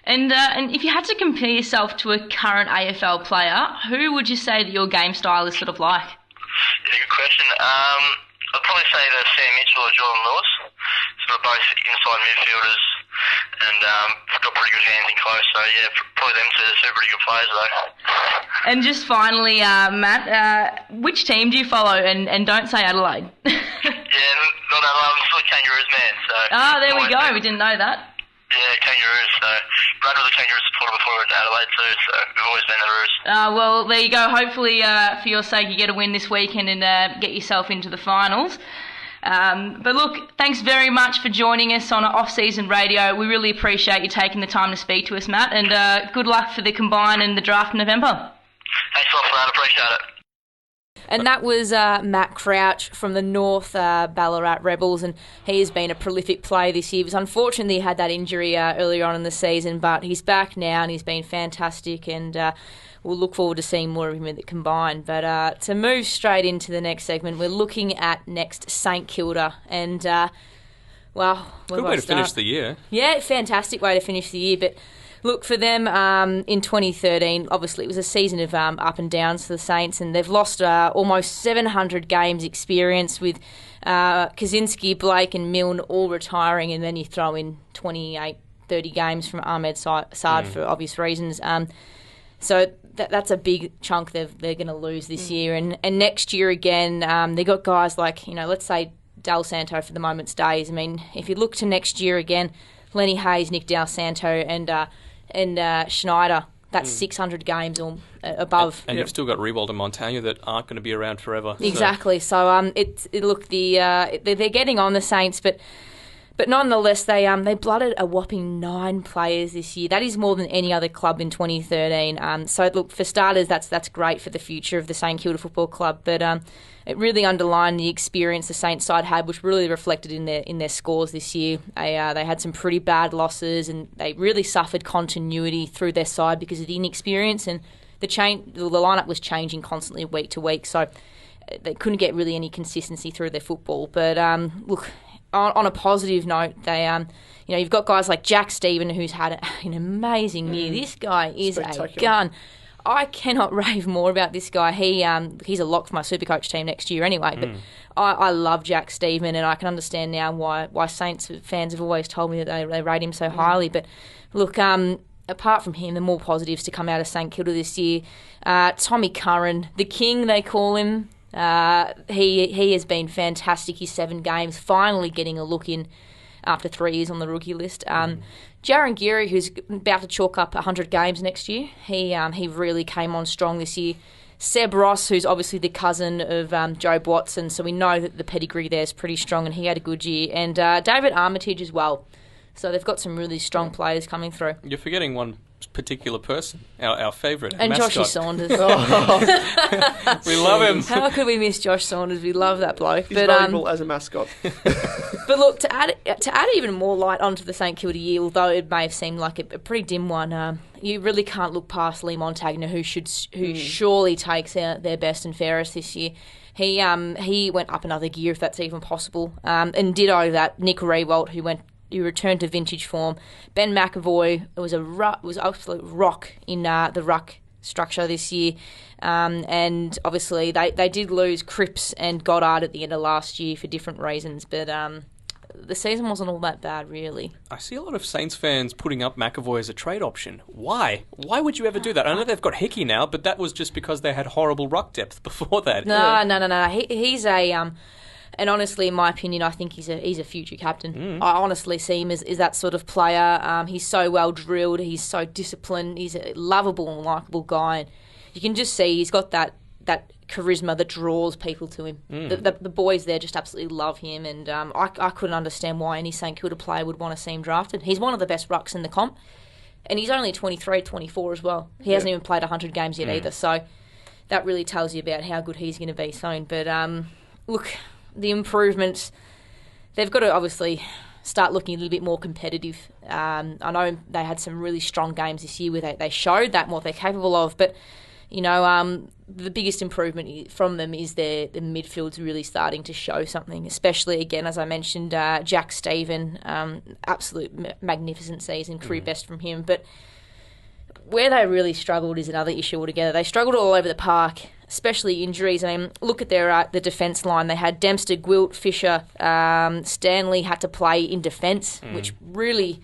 And if you had to compare yourself to a current AFL player, who would you say that your game style is sort of like? Yeah, good question. I'd probably say that Sam Mitchell or Jordan Lewis, sort of both inside midfielders, and got pretty good hands in close. So yeah, probably them two. They're pretty good players though. And just finally, Matt, which team do you follow? And don't say Adelaide. Yeah, not Adelaide. I'm still a Kangaroos man. So. There we go. We didn't know that. Yeah, Kangaroos. So Brad was a Kangaroos supporter before we went to Adelaide too, so we've always been the Roos. Well, there you go. Hopefully, for your sake, you get a win this weekend and get yourself into the finals. But look, thanks very much for joining us on Offseason Radio. We really appreciate you taking the time to speak to us, Matt, and good luck for the combine and the draft in November. Thanks a lot for that. Appreciate it. And that was Matt Crouch from the North Ballarat Rebels, and he has been a prolific player this year. He was unfortunately he had that injury earlier on in the season, but he's back now and he's been fantastic, and we'll look forward to seeing more of him at the combine. But to move straight into the next segment, we're looking at next St Kilda, and well, good way to finish the year. Yeah, fantastic way to finish the year, but. Look, for them in 2013, obviously it was a season of up and downs for the Saints, and they've lost almost 700 games experience with Kaczynski, Blake and Milne all retiring, and then you throw in 28, 30 games from Ahmed Saad for obvious reasons. So that's a big chunk they're going to lose this year. And next year again, they got guys like, let's say Dal Santo for the moment's days. I mean, if you look to next year again, Lenny Hayes, Nick Dal Santo and Schneider, that's 600 games or above. And you've still got Riewoldt and Montagna that aren't going to be around forever. Exactly. So they're getting on the Saints, but nonetheless they blooded a whopping 9 players this year. That is more than any other club in 2013. So look, for starters, that's great for the future of the St Kilda Football Club, but it really underlined the experience the Saints side had, which really reflected in their scores this year. They had some pretty bad losses, and they really suffered continuity through their side because of the inexperience, and the lineup was changing constantly week to week, so they couldn't get really any consistency through their football. But look, on a positive note, they you've got guys like Jack Stephen, who's had an amazing year. This guy is a gun. I cannot rave more about this guy. He's a lock for my SuperCoach team next year anyway. But I love Jack Steven, and I can understand now why Saints fans have always told me that they rate him so highly. But look, apart from him, the more positives to come out of St Kilda this year. Tommy Curran, the king they call him. He has been fantastic. His 7 games, finally getting a look in after 3 years on the rookie list. Jaron Geary, who's about to chalk up 100 games next year, he really came on strong this year. Seb Ross, who's obviously the cousin of Jobe Watson, so we know that the pedigree there is pretty strong, and he had a good year. And David Armitage as well. So they've got some really strong players coming through. You're forgetting one particular person, our favourite, and mascot. Joshy Saunders. We love him. How could we miss Josh Saunders? We love that bloke. He's valuable as a mascot. But look, to add even more light onto the St Kilda year, although it may have seemed like a pretty dim one, you really can't look past Lee Montagna, who surely takes out their best and fairest this year. He went up another gear, if that's even possible, and ditto that Nick Rewalt, who returned to vintage form. Ben McAvoy was absolute rock in the ruck structure this year. And obviously they did lose Cripps and Goddard at the end of last year for different reasons, but the season wasn't all that bad, really. I see a lot of Saints fans putting up McAvoy as a trade option. Why? Why would you ever do that? I know they've got Hickey now, but that was just because they had horrible ruck depth before that. No. He's a... And honestly, in my opinion, I think he's a future captain. I honestly see him as that sort of player. He's so well drilled. He's so disciplined. He's a lovable and likeable guy. And you can just see he's got that charisma that draws people to him. The boys there just absolutely love him. And I couldn't understand why any St Kilda player would want to see him drafted. He's one of the best rucks in the comp. And he's only 23, 24 as well. He hasn't even played 100 games yet either. So that really tells you about how good he's going to be soon. But look... The improvements, they've got to obviously start looking a little bit more competitive. I know they had some really strong games this year where they showed that and what they're capable of, but the biggest improvement from them is the midfield's really starting to show something, especially, again, as I mentioned, Jack Steven, absolute magnificent season, career best from him. But where they really struggled is another issue altogether. They struggled all over the park, especially injuries. I mean, look at the defence line. They had Dempster, Gwilt, Fisher, Stanley had to play in defence, which really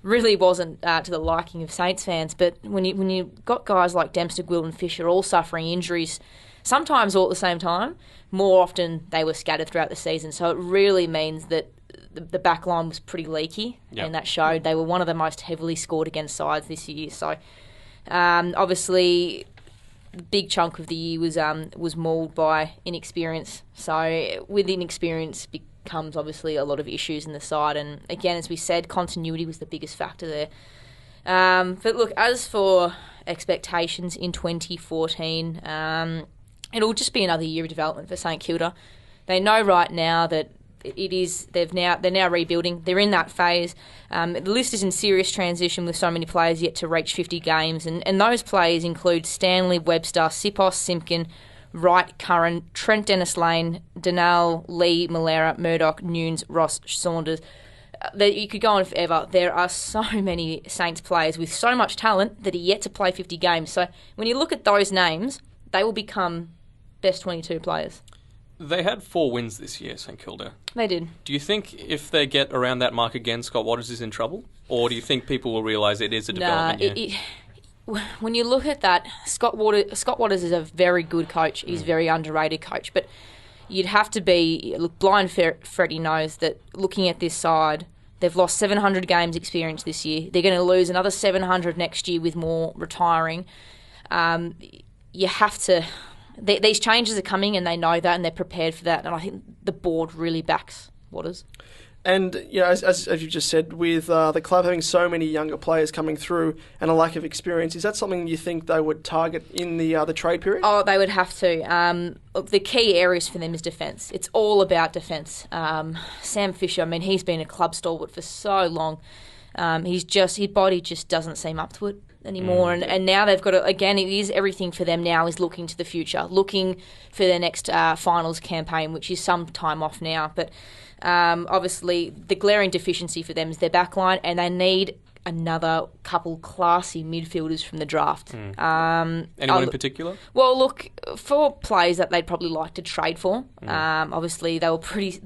wasn't to the liking of Saints fans. But when you got guys like Dempster, Gwilt and Fisher all suffering injuries, sometimes all at the same time, more often they were scattered throughout the season. So it really means that the back line was pretty leaky, and that showed. They were one of the most heavily scored against sides this year. So obviously... big chunk of the year was mauled by inexperience. So with inexperience comes obviously a lot of issues in the side. And again, as we said, continuity was the biggest factor there. But look, as for expectations in 2014, it'll just be another year of development for St Kilda. They know right now that they're now rebuilding. They're in that phase. The list is in serious transition with so many players yet to reach 50 games, and those players include Stanley, Webster, Sipos, Simpkin, Wright, Curran, Trent Dennis-Lane, Donnell, Lee, Malera, Murdoch, Nunes, Ross, Saunders. You could go on forever. There are so many Saints players with so much talent that are yet to play 50 games. So when you look at those names, they will become best 22 players. They had 4 wins this year, St Kilda. They did. Do you think if they get around that mark again, Scott Waters is in trouble? Or do you think people will realise it is a development year? When you look at that, Scott Waters is a very good coach. He's a very underrated coach. But you'd have to be... Look, blind Freddie knows that looking at this side, they've lost 700 games experience this year. They're going to lose another 700 next year with more retiring. You have to... These changes are coming, and they know that, and they're prepared for that. And I think the board really backs Waters. And as you just said, with the club having so many younger players coming through and a lack of experience, is that something you think they would target in the trade period? Oh, they would have to. The key areas for them is defence. It's all about defence. Sam Fisher, I mean, he's been a club stalwart for so long. His body just doesn't seem up to it anymore, and now they've got to, again, it is everything for them now is looking to the future, looking for their next finals campaign, which is some time off now. But obviously the glaring deficiency for them is their back line, and they need another couple classy midfielders from the draft. Anyone in particular? Well, look, for players that they'd probably like to trade for, obviously they were pretty...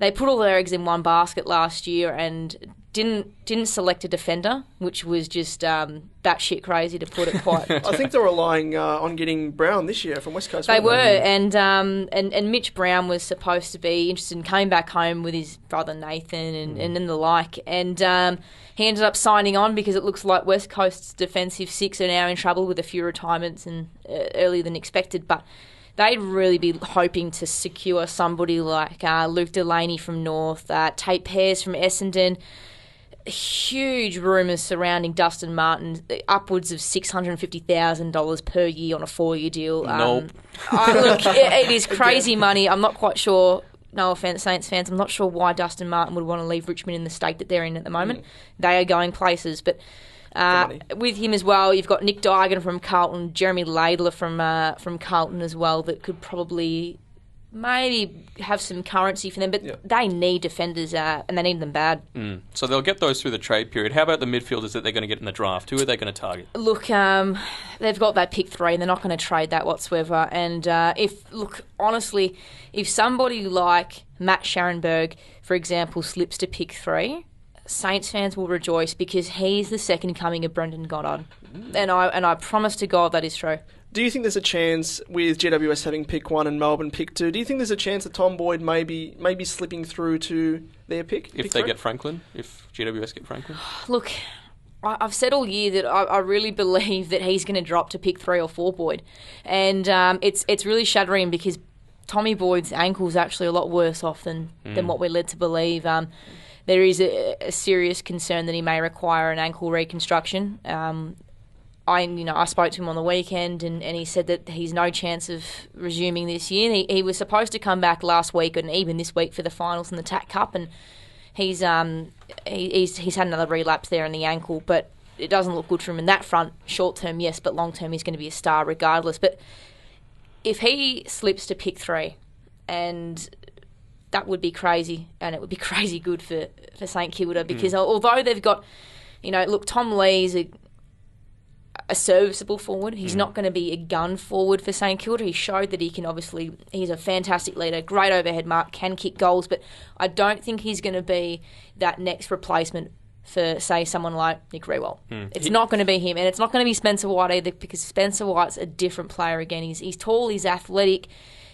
They put all their eggs in one basket last year and didn't select a defender, which was just batshit crazy, to put it quite. I think they were relying on getting Brown this year from West Coast. They were, and Mitch Brown was supposed to be interested in coming back home with his brother Nathan and the like, and he ended up signing on because it looks like West Coast's defensive six are now in trouble with a few retirements and earlier than expected, but they'd really be hoping to secure somebody like Luke Delaney from North, Tate Pears from Essendon. Huge rumours surrounding Dustin Martin, upwards of $650,000 per year on a 4-year deal. Nope. Look, it is crazy money. I'm not quite sure. No offence, Saints fans. I'm not sure why Dustin Martin would want to leave Richmond in the state that they're in at the moment. They are going places, but with him as well, you've got Nick Dygan from Carlton, Jeremy Laidler from Carlton as well, that could probably maybe have some currency for them, but they need defenders and they need them bad. So they'll get those through the trade period. How about the midfielders that they're going to get in the draft? Who are they going to target? Look, they've got that pick 3 and they're not going to trade that whatsoever. And honestly, if somebody like Matt Scharenberg, for example, slips to pick 3, Saints fans will rejoice because he's the second coming of Brendan Goddard. And I promise to God that is true. Do you think there's a chance with GWS having pick 1 and Melbourne pick 2? Do you think there's a chance that Tom Boyd may be slipping through to their pick? If they get Franklin? If GWS get Franklin? Look, I've said all year that I really believe that he's going to drop to pick 3 or 4 Boyd. And it's really shuddering because Tommy Boyd's ankle's actually a lot worse off than what we're led to believe. There is a serious concern that he may require an ankle reconstruction. I spoke to him on the weekend and he said that he's no chance of resuming this year. He was supposed to come back last week and even this week for the finals in the TAC Cup, and he's had another relapse there in the ankle, but it doesn't look good for him in that front. Short term, yes, but long term he's going to be a star regardless. But if he slips to pick 3, and that would be crazy, and it would be crazy good for St Kilda because although they've got, Tom Lee's a serviceable forward. He's not going to be a gun forward for St Kilda. He showed that he can he's a fantastic leader, great overhead mark, can kick goals, but I don't think he's going to be that next replacement for, say, someone like Nick Riewoldt. It's not going to be him, and it's not going to be Spencer White either because Spencer White's a different player again. He's tall, he's athletic,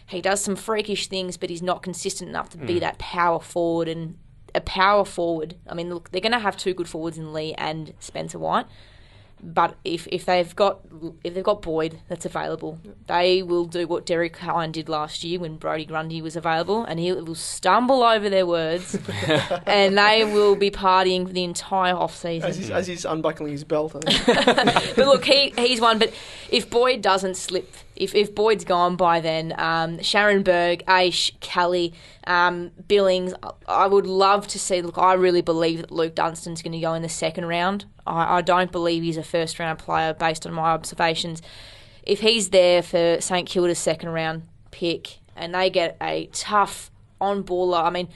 he does some freakish things, but he's not consistent enough to be that power forward. And a power forward, I mean, look, they're going to have 2 good forwards in Lee and Spencer White. But if they've got Boyd that's available, they will do what Derek Hine did last year when Brody Grundy was available, and he will stumble over their words, and they will be partying for the entire off season as he's unbuckling his belt. I think. But look, he's one. But if Boyd doesn't slip, if Boyd's gone by then, Scharenberg, Aish, Kelly, Billings, I would love to see. Look, I really believe that Luke Dunstan's going to go in the second round. I don't believe he's a first-round player based on my observations. If he's there for St Kilda's second-round pick and they get a tough on-baller, I mean,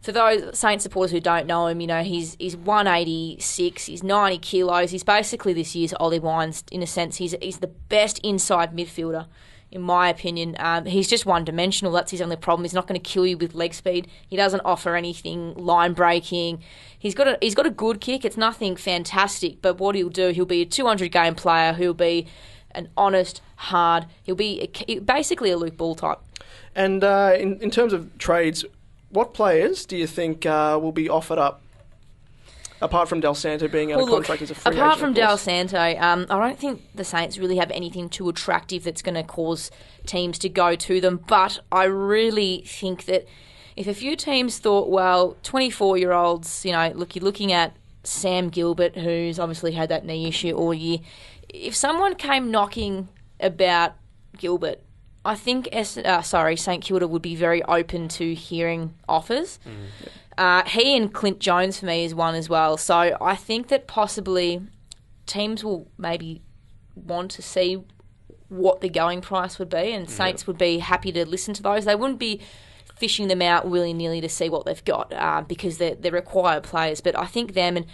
for those Saints supporters who don't know him, he's 186, he's 90 kilos. He's basically this year's Ollie Wines in a sense. He's the best inside midfielder, in my opinion. He's just one-dimensional. That's his only problem. He's not going to kill you with leg speed. He doesn't offer anything line-breaking. He's got a good kick. It's nothing fantastic, but what he'll do, he'll be a 200-game player. He'll be an honest, hard. He'll be basically a Luke Ball type. And in terms of trades, what players do you think will be offered up? Apart from Del Santo being out of contract as a free agent. Apart from Del Santo, I don't think the Saints really have anything too attractive that's going to cause teams to go to them. But I really think that if a few teams thought, well, 24-year-olds, look, you're looking at Sam Gilbert, who's obviously had that knee issue all year. If someone came knocking about Gilbert, I think St Kilda would be very open to hearing offers. He and Clint Jones for me is one as well. So I think that possibly teams will maybe want to see what the going price would be, and Saints would be happy to listen to those. They wouldn't be fishing them out willy-nilly to see what they've got because they're required players. But I think them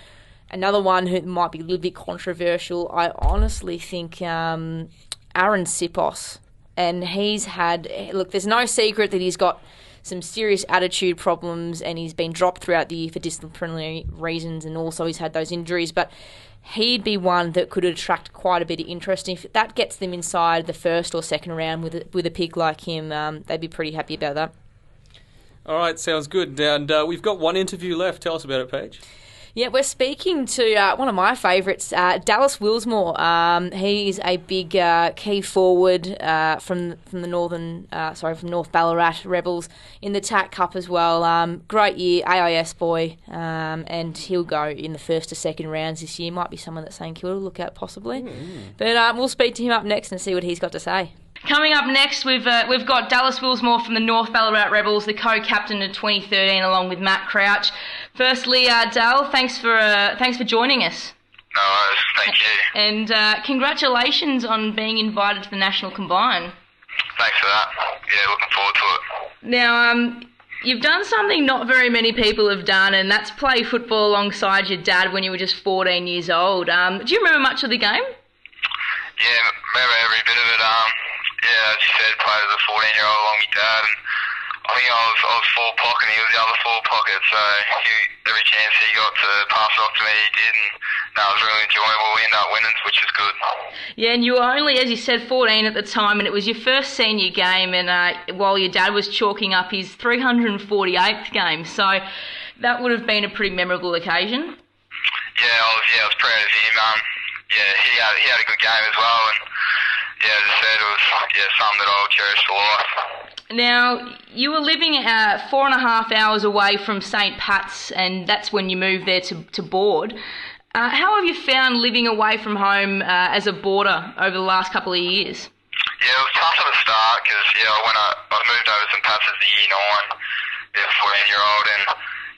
Another one who might be a little bit controversial, I honestly think Aaron Sipos. And he's had... Look, there's no secret that he's got some serious attitude problems and he's been dropped throughout the year for disciplinary reasons, and also he's had those injuries. But he'd be one that could attract quite a bit of interest. If that gets them inside the first or second round with a pick like him, they'd be pretty happy about that. All right, sounds good. And we've got one interview left. Tell us about it, Paige. Yeah, we're speaking to one of my favourites, Dallas Wilsmore. He's a big key forward from North Ballarat Rebels in the TAC Cup as well. Great year, AIS boy, and he'll go in the first or second rounds this year. Might be someone that St Kilda will look at possibly. But we'll speak to him up next and see what he's got to say. Coming up next, we've got Dallas Wilsmore from the North Ballarat Rebels, the co-captain of 2013, along with Matt Crouch. Firstly, Dal, thanks for joining us. No worries, thank you. And congratulations on being invited to the National Combine. Thanks for that. Yeah, looking forward to it. Now, you've done something not very many people have done, and that's play football alongside your dad when you were just 14 years old. Do you remember much of the game? Yeah, remember every bit of it. Yeah, as you said, played as a 14-year-old along with dad, and I think I was full pocket and he was the other full pocket, so every chance he got to pass off to me, he did, and that was really enjoyable. We ended up winning, which is good. Yeah, and you were only, as you said, 14 at the time, and it was your first senior game, and while your dad was chalking up his 348th game, so that would have been a pretty memorable occasion. Yeah, I was proud of him. He had a good game as well, and yeah, as I said, it was something that I'll cherish for life. Now, you were living 4.5 hours away from St Pat's, and that's when you moved there to board. How have you found living away from home as a boarder over the last couple of years? Yeah, it was tough at the start because I moved over to St Pat's as a year 9, 14-year-old, and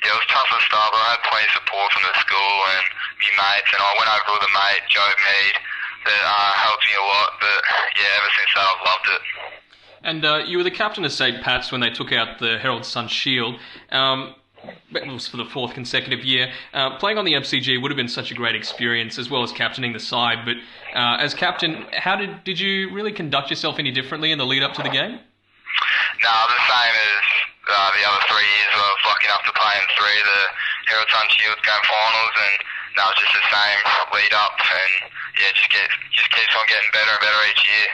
it was tough at the start, but I had plenty of support from the school and my mates, and I went over with a mate, Joe Mead, that helped me a lot, but yeah, ever since that I've loved it. And you were the captain of St Pat's when they took out the Herald Sun Shield. It was for the 4th consecutive year. Playing on the MCG would have been such a great experience, as well as captaining the side, but as captain, how did you really conduct yourself any differently in the lead up to the game? No, the same as the other 3 years. I was lucky enough to play in 3 of the Herald Sun Shield Game Finals, and that was just the same lead up, and yeah, just keeps on getting better and better each year.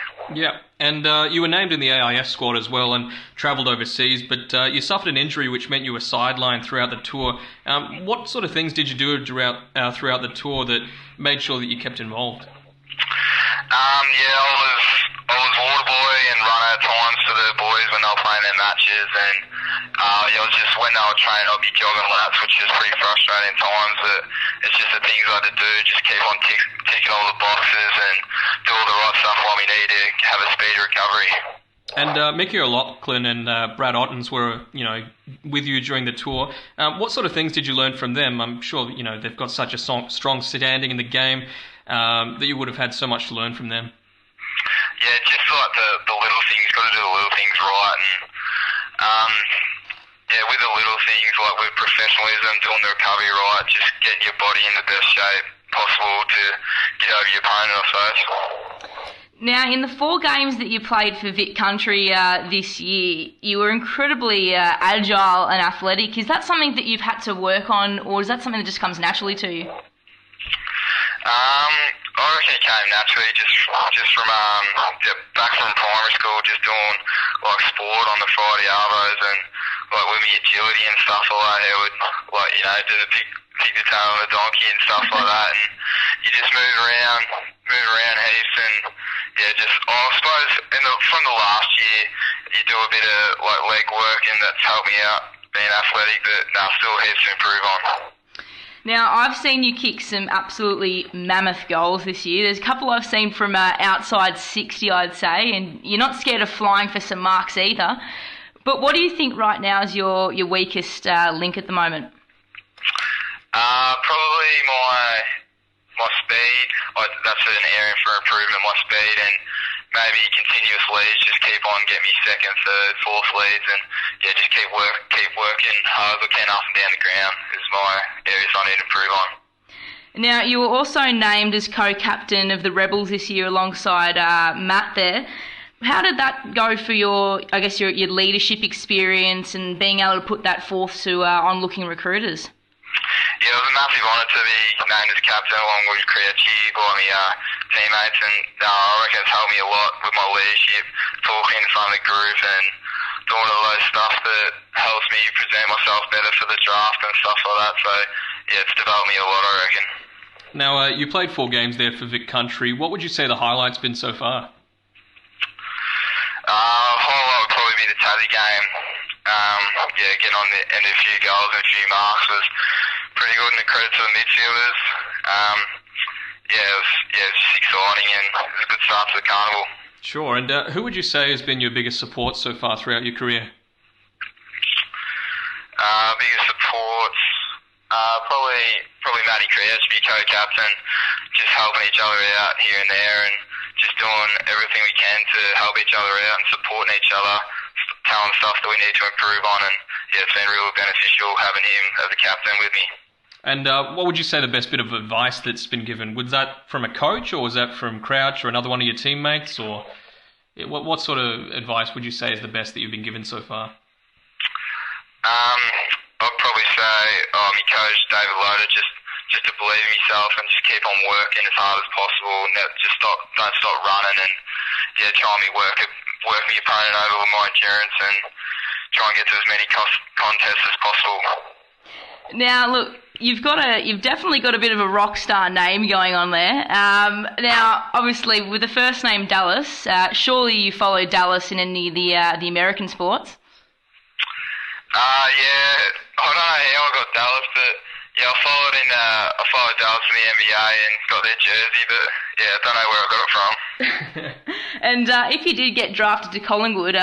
Yeah, and you were named in the AIS squad as well and travelled overseas, but you suffered an injury which meant you were sidelined throughout the tour. What sort of things did you do throughout the tour that made sure that you kept involved? I was water boy and run at times for the boys when they were playing their matches, and it was just when they were training I'd be jogging laps, which is pretty frustrating at times, but it's just the things I had to do, just keep on ticking all the boxes and do all the right stuff while we need to have a speedy recovery. And Mickey O'Loughlin and Brad Ottens were, with you during the tour. What sort of things did you learn from them? I'm sure, they've got such a strong standing in the game that you would have had so much to learn from them. Yeah, just like the little things, got to do the little things right, and with the little things, like with professionalism, doing the recovery right, just getting your body in the best shape possible to get over your opponent, I suppose. Now, in the 4 games that you played for Vic Country this year, you were incredibly agile and athletic. Is that something that you've had to work on, or is that something that just comes naturally to you? I reckon it came naturally, just from back from primary school, just doing like sport on the Friday arvos and like with me agility and stuff like that. It would do the pick the tail on the donkey and stuff like that, and you just move around heaps, and I suppose from the last year you do a bit of like leg work, and that's helped me out being athletic, but still heaps to improve on. Now, I've seen you kick some absolutely mammoth goals this year. There's a couple I've seen from outside 60, I'd say, and you're not scared of flying for some marks either. But what do you think right now is your weakest link at the moment? Probably my speed. That's an area for improvement, my speed, and maybe continuous leads, just keep on getting me second, third, fourth leads, and just keep working hard as I can up and down the ground is my areas I need to improve on. Now, you were also named as co-captain of the Rebels this year alongside Matt there. How did that go for your leadership experience and being able to put that forth to onlooking recruiters? Yeah, it was a massive honour to be named as captain along with Crouchy, all my teammates, and I reckon it's helped me a lot with my leadership, talking in front of the group and doing all those stuff that helps me present myself better for the draft and stuff like that. So, yeah, it's developed me a lot, I reckon. Now, you played 4 games there for Vic Country. What would you say the highlight's been so far? Highlight would probably be the Tassie game. Getting on the end of a few goals and a few marks was pretty good, and the credit to the midfielders. It was just exciting, and it was a good start to the carnival. Sure, and who would you say has been your biggest support so far throughout your career? Biggest supports, probably Matty Crouch, be co-captain, just helping each other out here and there, and just doing everything we can to help each other out and supporting each other, telling stuff that we need to improve on, and it's been really beneficial having him as a captain with me. And what would you say the best bit of advice that's been given? Was that from a coach, or was that from Crouch or another one of your teammates? Or what sort of advice would you say is the best that you've been given so far? I'd probably say my coach, David Loader, just to believe in yourself and just keep on working as hard as possible. And don't stop running, and try and work my opponent over with my endurance and try and get to as many contests as possible. Now, look, you've definitely got a bit of a rock star name going on there. Now, obviously, with the first name Dallas, surely you follow Dallas in any of the American sports? I don't know how I got Dallas, but I followed Dallas in the NBA and got their jersey, but I don't know where I got it from. And if you did get drafted to Collingwood,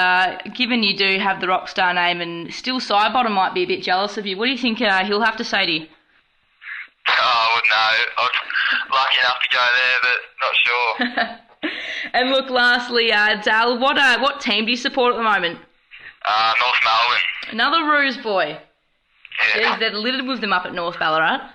given you do have the rock star name, and still Sidebottom might be a bit jealous of you, what do you think he'll have to say to you? I wouldn't know. I was lucky enough to go there, but not sure. And look, lastly, Dal, what team do you support at the moment? North Melbourne. Another Roos boy. Yeah. They're littered with them up at North Ballarat.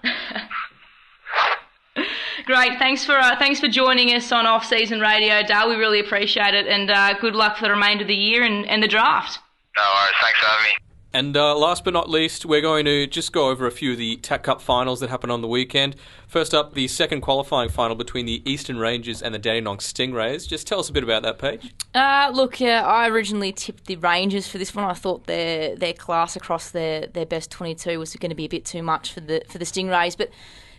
Great, thanks for joining us on Off-Season Radio, Dal. We really appreciate it, and good luck for the remainder of the year and the draft. No worries, thanks for having me. And last but not least, we're going to just go over a few of the TAC Cup Finals that happened on the weekend. First up, the second qualifying final between the Eastern Rangers and the Dandenong Stingrays. Just tell us a bit about that, Paige. I originally tipped the Rangers for this one. I thought their class across their best 22 was going to be a bit too much for the Stingrays, but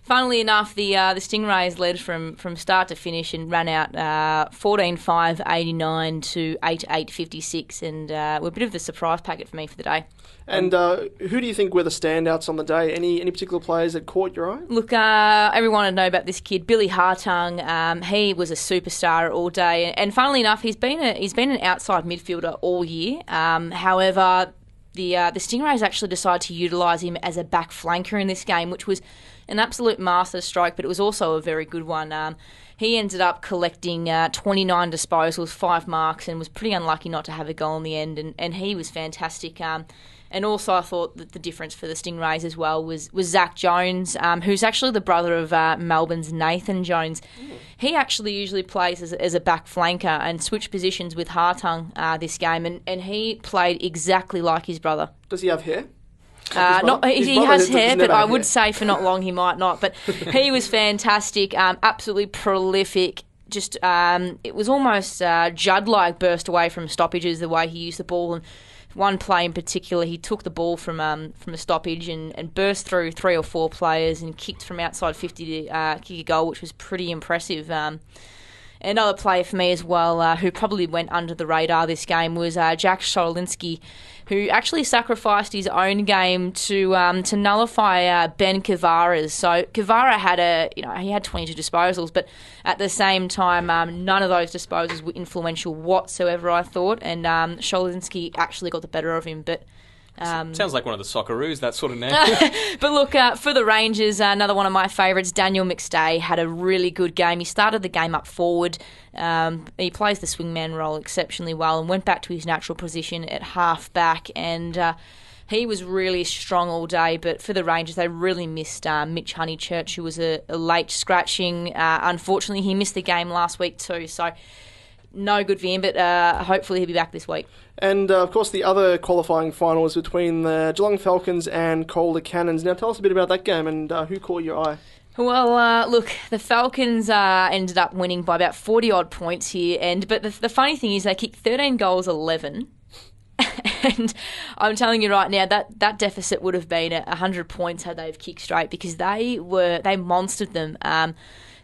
funnily enough, the Stingrays led from start to finish and ran out 14-5-89 to 8-8-56, and were a bit of the surprise packet for me for the day. And who do you think were the standouts on the day? Any particular players that caught your eye? Look, everyone would know about this kid, Billy Hartung. He was a superstar all day, and funnily enough, he's been an outside midfielder all year. However, the Stingrays actually decided to utilise him as a back flanker in this game, which was an absolute masterstroke, but it was also a very good one. He ended up collecting 29 disposals, 5 marks, and was pretty unlucky not to have a goal in the end, and he was fantastic. And also I thought that the difference for the Stingrays as well was Zach Jones, who's actually the brother of Melbourne's Nathan Jones. He actually usually plays as a back flanker and switched positions with Hartung this game, and he played exactly like his brother. Does he have hair? He has hair, but I would say for not long he might not. But he was fantastic, absolutely prolific. Just it was almost Judd-like burst away from stoppages, the way he used the ball. And one play in particular, he took the ball from a stoppage and burst through 3 or 4 players and kicked from outside 50 to kick a goal, which was pretty impressive. Another player for me as well, who probably went under the radar this game, was Jack Solinski, who actually sacrificed his own game to nullify Ben Kavara's. So Kavara he had 22 disposals, but at the same time, none of those disposals were influential whatsoever, I thought, and Solinski actually got the better of him, but. Sounds like one of the Socceroos, that sort of name. But look, for the Rangers, another one of my favourites, Daniel McStay, had a really good game. He started the game up forward. He plays the swingman role exceptionally well and went back to his natural position at half back and he was really strong all day. But for the Rangers, they really missed Mitch Honeychurch, who was a late scratching. Unfortunately, he missed the game last week too. So no good for him, but hopefully he'll be back this week. And, of course, the other qualifying final was between the Geelong Falcons and Calder Cannons. Now, tell us a bit about that game and who caught your eye. Well, look, the Falcons ended up winning by about 40-odd points here. But the funny thing is they kicked 13 goals, 11. And I'm telling you right now, that deficit would have been 100 points had they have kicked straight, because they monstered them.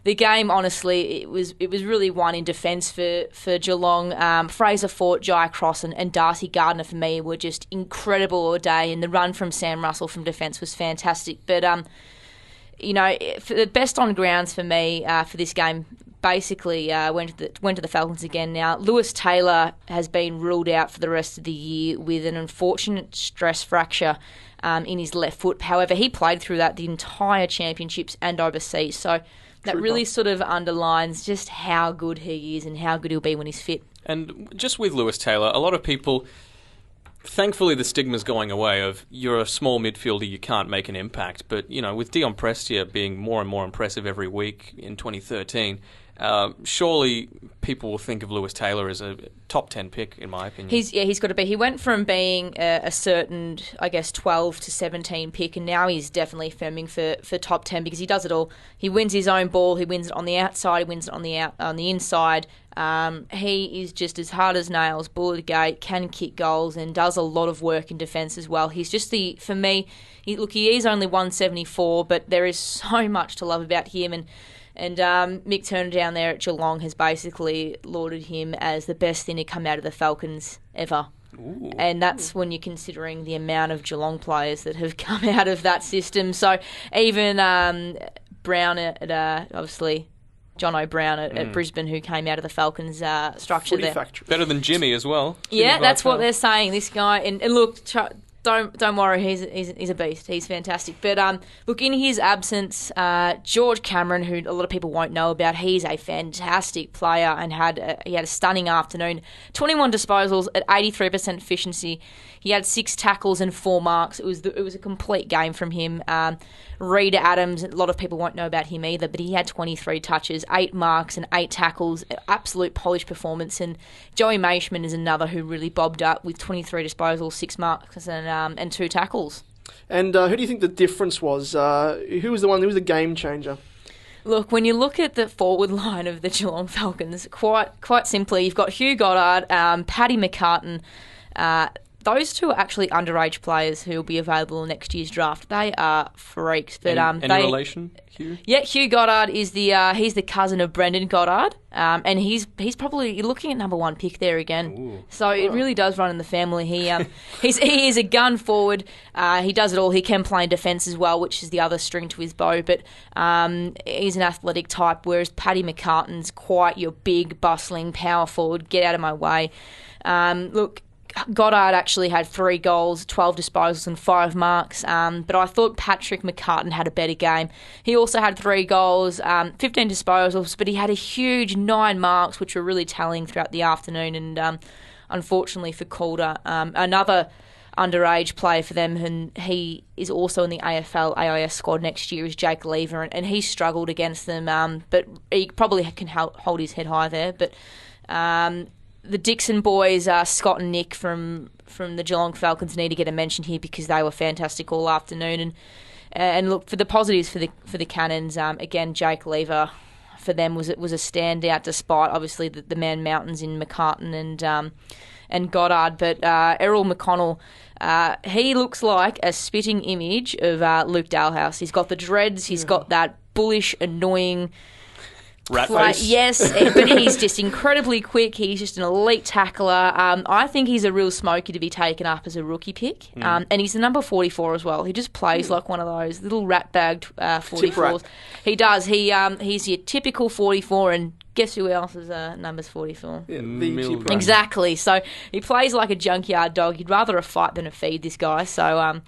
The game, honestly, it was really won in defence for Geelong. Fraser Fort, Jai Cross and Darcy Gardner, for me, were just incredible all day, and the run from Sam Russell from defence was fantastic. But, for the best on grounds for me for this game basically went to the Falcons again. Now, Lewis Taylor has been ruled out for the rest of the year with an unfortunate stress fracture in his left foot. However, he played through that the entire championships and overseas, so that really sort of underlines just how good he is and how good he'll be when he's fit. And just with Lewis Taylor, a lot of people, thankfully the stigma's going away of you're a small midfielder, you can't make an impact. But, with Dion Prestia being more and more impressive every week in 2013, surely people will think of Lewis Taylor as a top 10 pick, in my opinion. He's got to be. He went from being a certain, 12 to 17 pick, and now he's definitely firming for top 10 because he does it all. He wins his own ball. He wins it on the outside. He wins it on the inside. He is just as hard as nails, bullet gate, can kick goals, and does a lot of work in defence as well. He's just he is only 174, but there is so much to love about him. And Mick Turner down there at Geelong has basically lauded him as the best thing to come out of the Falcons ever. Ooh. And that's when you're considering the amount of Geelong players that have come out of that system. So even Brown obviously John O'Brien at Brisbane, who came out of the Falcons structure there. Factory. Better than Jimmy as well. Jimmy that's what they're saying. This guy, and look, don't worry, he's a beast. He's fantastic. But look, in his absence, George Cameron, who a lot of people won't know about, he's a fantastic player and he had a stunning afternoon. 21 disposals at 83% efficiency. He had 6 tackles and 4 marks. It was a complete game from him. Reid Adams, a lot of people won't know about him either, but he had 23 touches, 8 marks and 8 tackles. Absolute polished performance. And Joey Maishman is another who really bobbed up with 23 disposals, 6 marks and 2 tackles. And who do you think the difference was? Who was the game changer? Look, when you look at the forward line of the Geelong Falcons, quite simply, you've got Hugh Goddard, Paddy McCartan. Those two are actually underage players who will be available in next year's draft. They are freaks. But any relation, Hugh? Yeah, Hugh Goddard is he's the cousin of Brendan Goddard, and he's probably, you're looking at number 1 pick there again. Ooh. So it really does run in the family. He is a gun forward. He does it all. He can play in defence as well, which is the other string to his bow. But he's an athletic type, whereas Paddy McCartan's quite your big, bustling power forward. Get out of my way. Look, Goddard actually had 3 goals, 12 disposals and 5 marks, but I thought Patrick McCartan had a better game. He also had 3 goals, 15 disposals, but he had a huge 9 marks, which were really telling throughout the afternoon. And unfortunately for Calder, another underage player for them, and he is also in the AFL AIS squad next year, is Jake Lever, and he struggled against them, but he probably can hold his head high there. But the Dixon boys, Scott and Nick from the Geelong Falcons, need to get a mention here because they were fantastic all afternoon. And look, for the positives for the Cannons, again, Jake Lever for them was a standout, despite obviously the man mountains in McCartan and Goddard. But Errol McConnell, he looks like a spitting image of Luke Dalhouse. He's got the dreads. He's got that bullish, annoying rat face. Yes, but he's just incredibly quick. He's just an elite tackler. I think he's a real smoky to be taken up as a rookie pick. And he's the number 44 as well. He just plays like one of those little rat-bagged 44s. He does. He's your typical 44, and guess who else is numbers 44? Yeah, exactly. So he plays like a junkyard dog. He'd rather a fight than a feed, this guy. So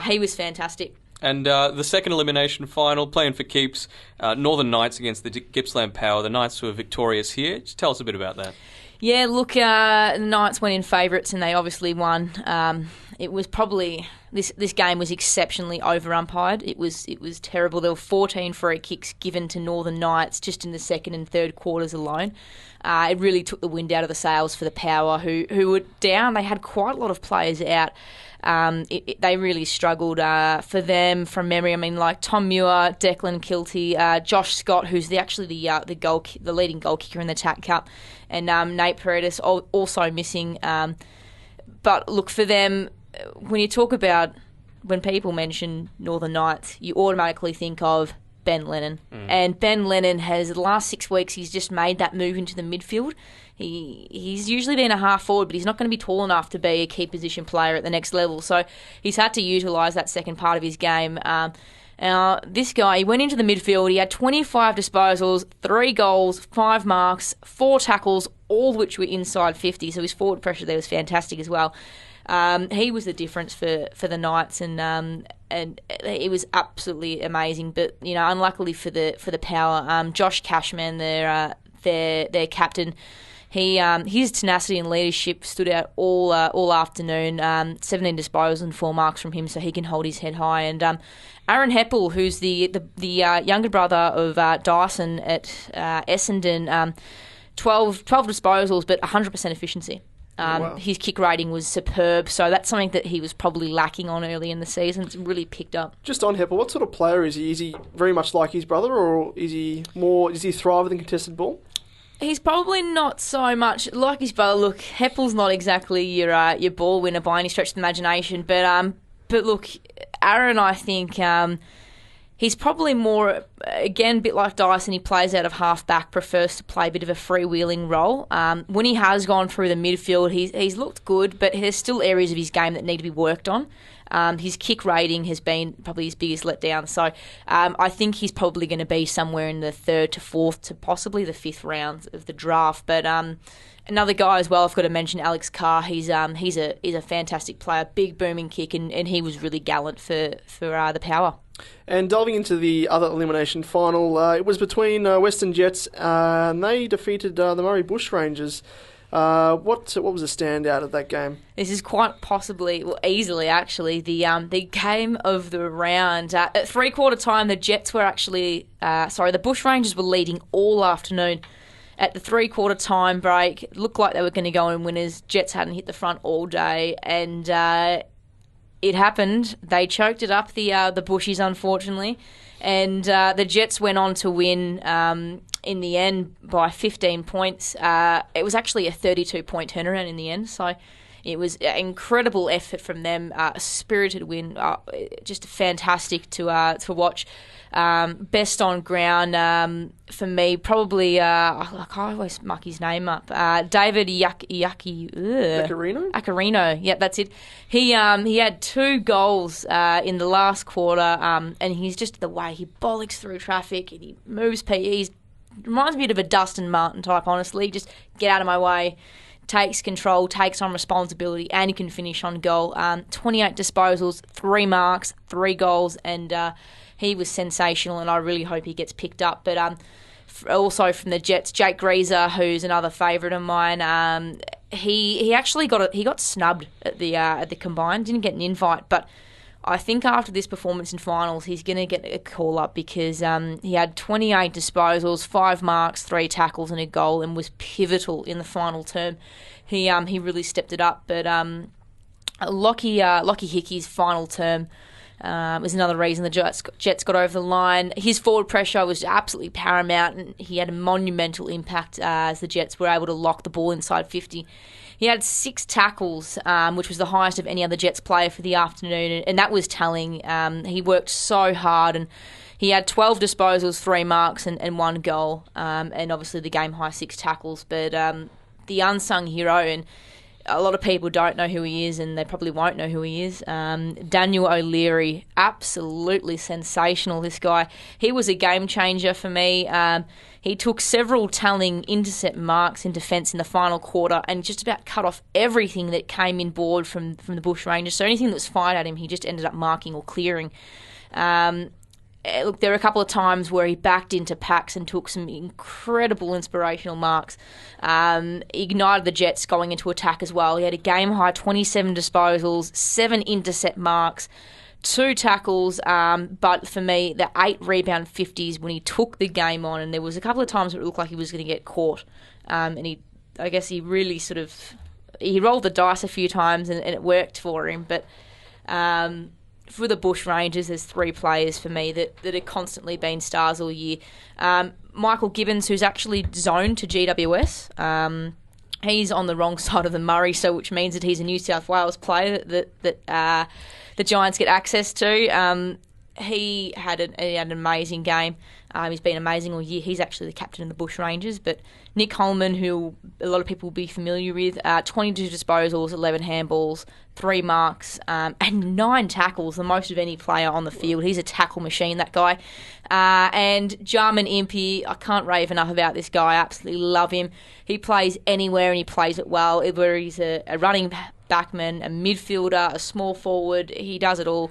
he was fantastic. And the second elimination final, playing for keeps, Northern Knights against the Gippsland Power. The Knights were victorious here. Just tell us a bit about that. Yeah, look, the Knights went in favourites and they obviously won. It was probably this game was exceptionally over-umpired. It was terrible. There were 14 free kicks given to Northern Knights just in the second and third quarters alone. It really took the wind out of the sails for the Power, who were down. They had quite a lot of players out. They really struggled for them from memory. I mean, like Tom Muir, Declan Kilty, Josh Scott, who's the leading goal kicker in the TAC Cup, and Nate Paredes also missing. But look, for them, when people mention Northern Knights, you automatically think of Ben Lennon. And Ben Lennon has, the last 6 weeks, he's just made that move into the midfield. He's usually been a half forward, but he's not going to be tall enough to be a key position player at the next level. So he's had to utilise that second part of his game. This guy, he went into the midfield. He had 25 disposals, 3 goals, 5 marks, 4 tackles, all of which were inside 50. So his forward pressure there was fantastic as well. He was the difference for the Knights, and it was absolutely amazing. But unluckily for the Power, Josh Cashman, their captain, his tenacity and leadership stood out all afternoon. 17 disposals and 4 marks from him, so he can hold his head high. And Aaron Heppel, who's the younger brother of Dyson at Essendon, 12 disposals, but 100% efficiency. Wow. His kick rating was superb, so that's something that he was probably lacking on early in the season. It's really picked up. Just on Heppel, what sort of player is he? Is he very much like his brother, or is he thrive with contested ball? He's probably not so much like his brother. Look, Heppel's not exactly your ball winner by any stretch of the imagination, but look, Aaron, I think he's probably more, again, a bit like Dyson. He plays out of half-back, prefers to play a bit of a freewheeling role. When he has gone through the midfield, he's looked good, but there's still areas of his game that need to be worked on. His kick rating has been probably his biggest letdown. So I think he's probably going to be somewhere in the 3rd to 4th to possibly the 5th round of the draft. But another guy as well, I've got to mention Alex Carr. He's a fantastic player, big booming kick, and he was really gallant for the Power. And delving into the other elimination final, it was between Western Jets, and they defeated the Murray Bushrangers. What was the standout of that game? This is quite possibly, easily actually, the game of the round. At three-quarter time, the Jets were actually, the Bushrangers were leading all afternoon. At the three-quarter time break, it looked like they were going to go in winners. Jets hadn't hit the front all day, and it happened. They choked it up, the Bushies, unfortunately, and the Jets went on to win in the end by 15 points. It was actually a 32-point turnaround in the end, so it was an incredible effort from them, a spirited win, just fantastic to watch. Best on ground for me, probably, I always muck his name up, David Accarino, yeah, that's it. He had 2 goals in the last quarter, and he's just the way he bollocks through traffic and he moves people. Reminds me of a Dustin Martin type, honestly. Just get out of my way, takes control, takes on responsibility, and he can finish on goal. 28 disposals, 3 marks, 3 goals, and he was sensational, and I really hope he gets picked up. But also from the Jets, Jake Greaser, who's another favourite of mine, he actually got snubbed at the combined, didn't get an invite, but I think after this performance in finals, he's going to get a call up because he had 28 disposals, 5 marks, 3 tackles and a goal, and was pivotal in the final term. He really stepped it up. But Lockie Hickey's final term was another reason the Jets got over the line. His forward pressure was absolutely paramount, and he had a monumental impact as the Jets were able to lock the ball inside 50. He had 6 tackles, which was the highest of any other Jets player for the afternoon, and that was telling. He worked so hard, and he had 12 disposals, 3 marks, and 1 goal, and obviously the game-high 6 tackles. But the unsung hero, and a lot of people don't know who he is, and they probably won't know who he is. Daniel O'Leary, absolutely sensational, this guy. He was a game changer for me. He took several telling intercept marks in defence in the final quarter and just about cut off everything that came in board from the Bushrangers. So anything that was fired at him, he just ended up marking or clearing. look, there were a couple of times where he backed into packs and took some incredible inspirational marks. He ignited the Jets going into attack as well. He had a game-high 27 disposals, 7 intercept marks, 2 tackles, but for me, the 8 rebound 50s when he took the game on, and there was a couple of times where it looked like he was going to get caught. And I guess he really he rolled the dice a few times and it worked for him, but for the Bush Rangers, there's 3 players for me that have constantly been stars all year. Michael Gibbons, who's actually zoned to GWS. He's on the wrong side of the Murray, which means that he's a New South Wales player that the Giants get access to. He had an amazing game. He's been amazing all year. He's actually the captain of the Bush Rangers. But Nick Holman, who a lot of people will be familiar with, 22 disposals, 11 handballs, 3 marks, and 9 tackles, the most of any player on the field. He's a tackle machine, that guy. And Jarman Impey, I can't rave enough about this guy. I absolutely love him. He plays anywhere and he plays it well. Whether he's a running backman, a midfielder, a small forward, he does it all.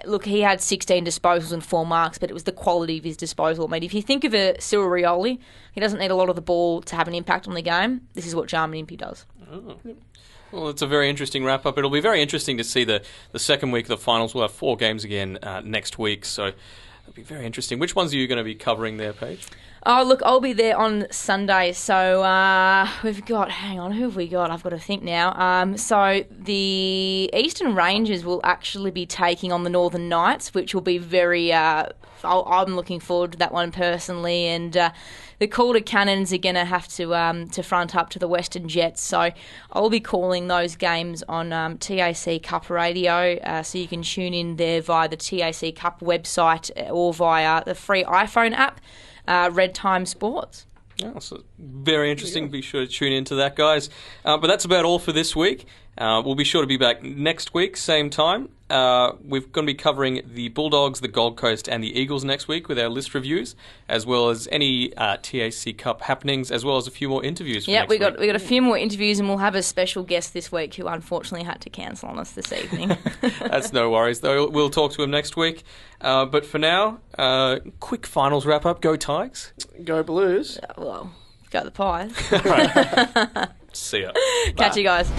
Look, he had 16 disposals and 4 marks, but it was the quality of his disposal. I mean, if you think of a Cyril Rioli, he doesn't need a lot of the ball to have an impact on the game. This is what Jarman Impey does. Oh. Well, it's a very interesting wrap-up. It'll be very interesting to see the second week of the finals. We'll have 4 games again next week, so it'll be very interesting. Which ones are you going to be covering there, Paige? Oh, look, I'll be there on Sunday. So we've got, hang on, who have we got? I've got to think now. So the Eastern Rangers will actually be taking on the Northern Knights, which will be very, I'm looking forward to that one personally. And the Calder Cannons are going to have to front up to the Western Jets. So I'll be calling those games on TAC Cup Radio. So you can tune in there via the TAC Cup website or via the free iPhone app. Red Time Sports. Oh, so very interesting. Be sure to tune into that, guys. But that's about all for this week. We'll be sure to be back next week, same time. We're going to be covering the Bulldogs, the Gold Coast, and the Eagles next week with our list reviews, as well as any TAC Cup happenings, as well as a few more interviews. Yeah, we got a few more interviews, and we'll have a special guest this week who unfortunately had to cancel on us this evening. That's no worries, though. We'll talk to him next week. But for now, quick finals wrap up. Go Tigers. Go Blues. Well, go the Pies. All right. See ya. Catch you guys.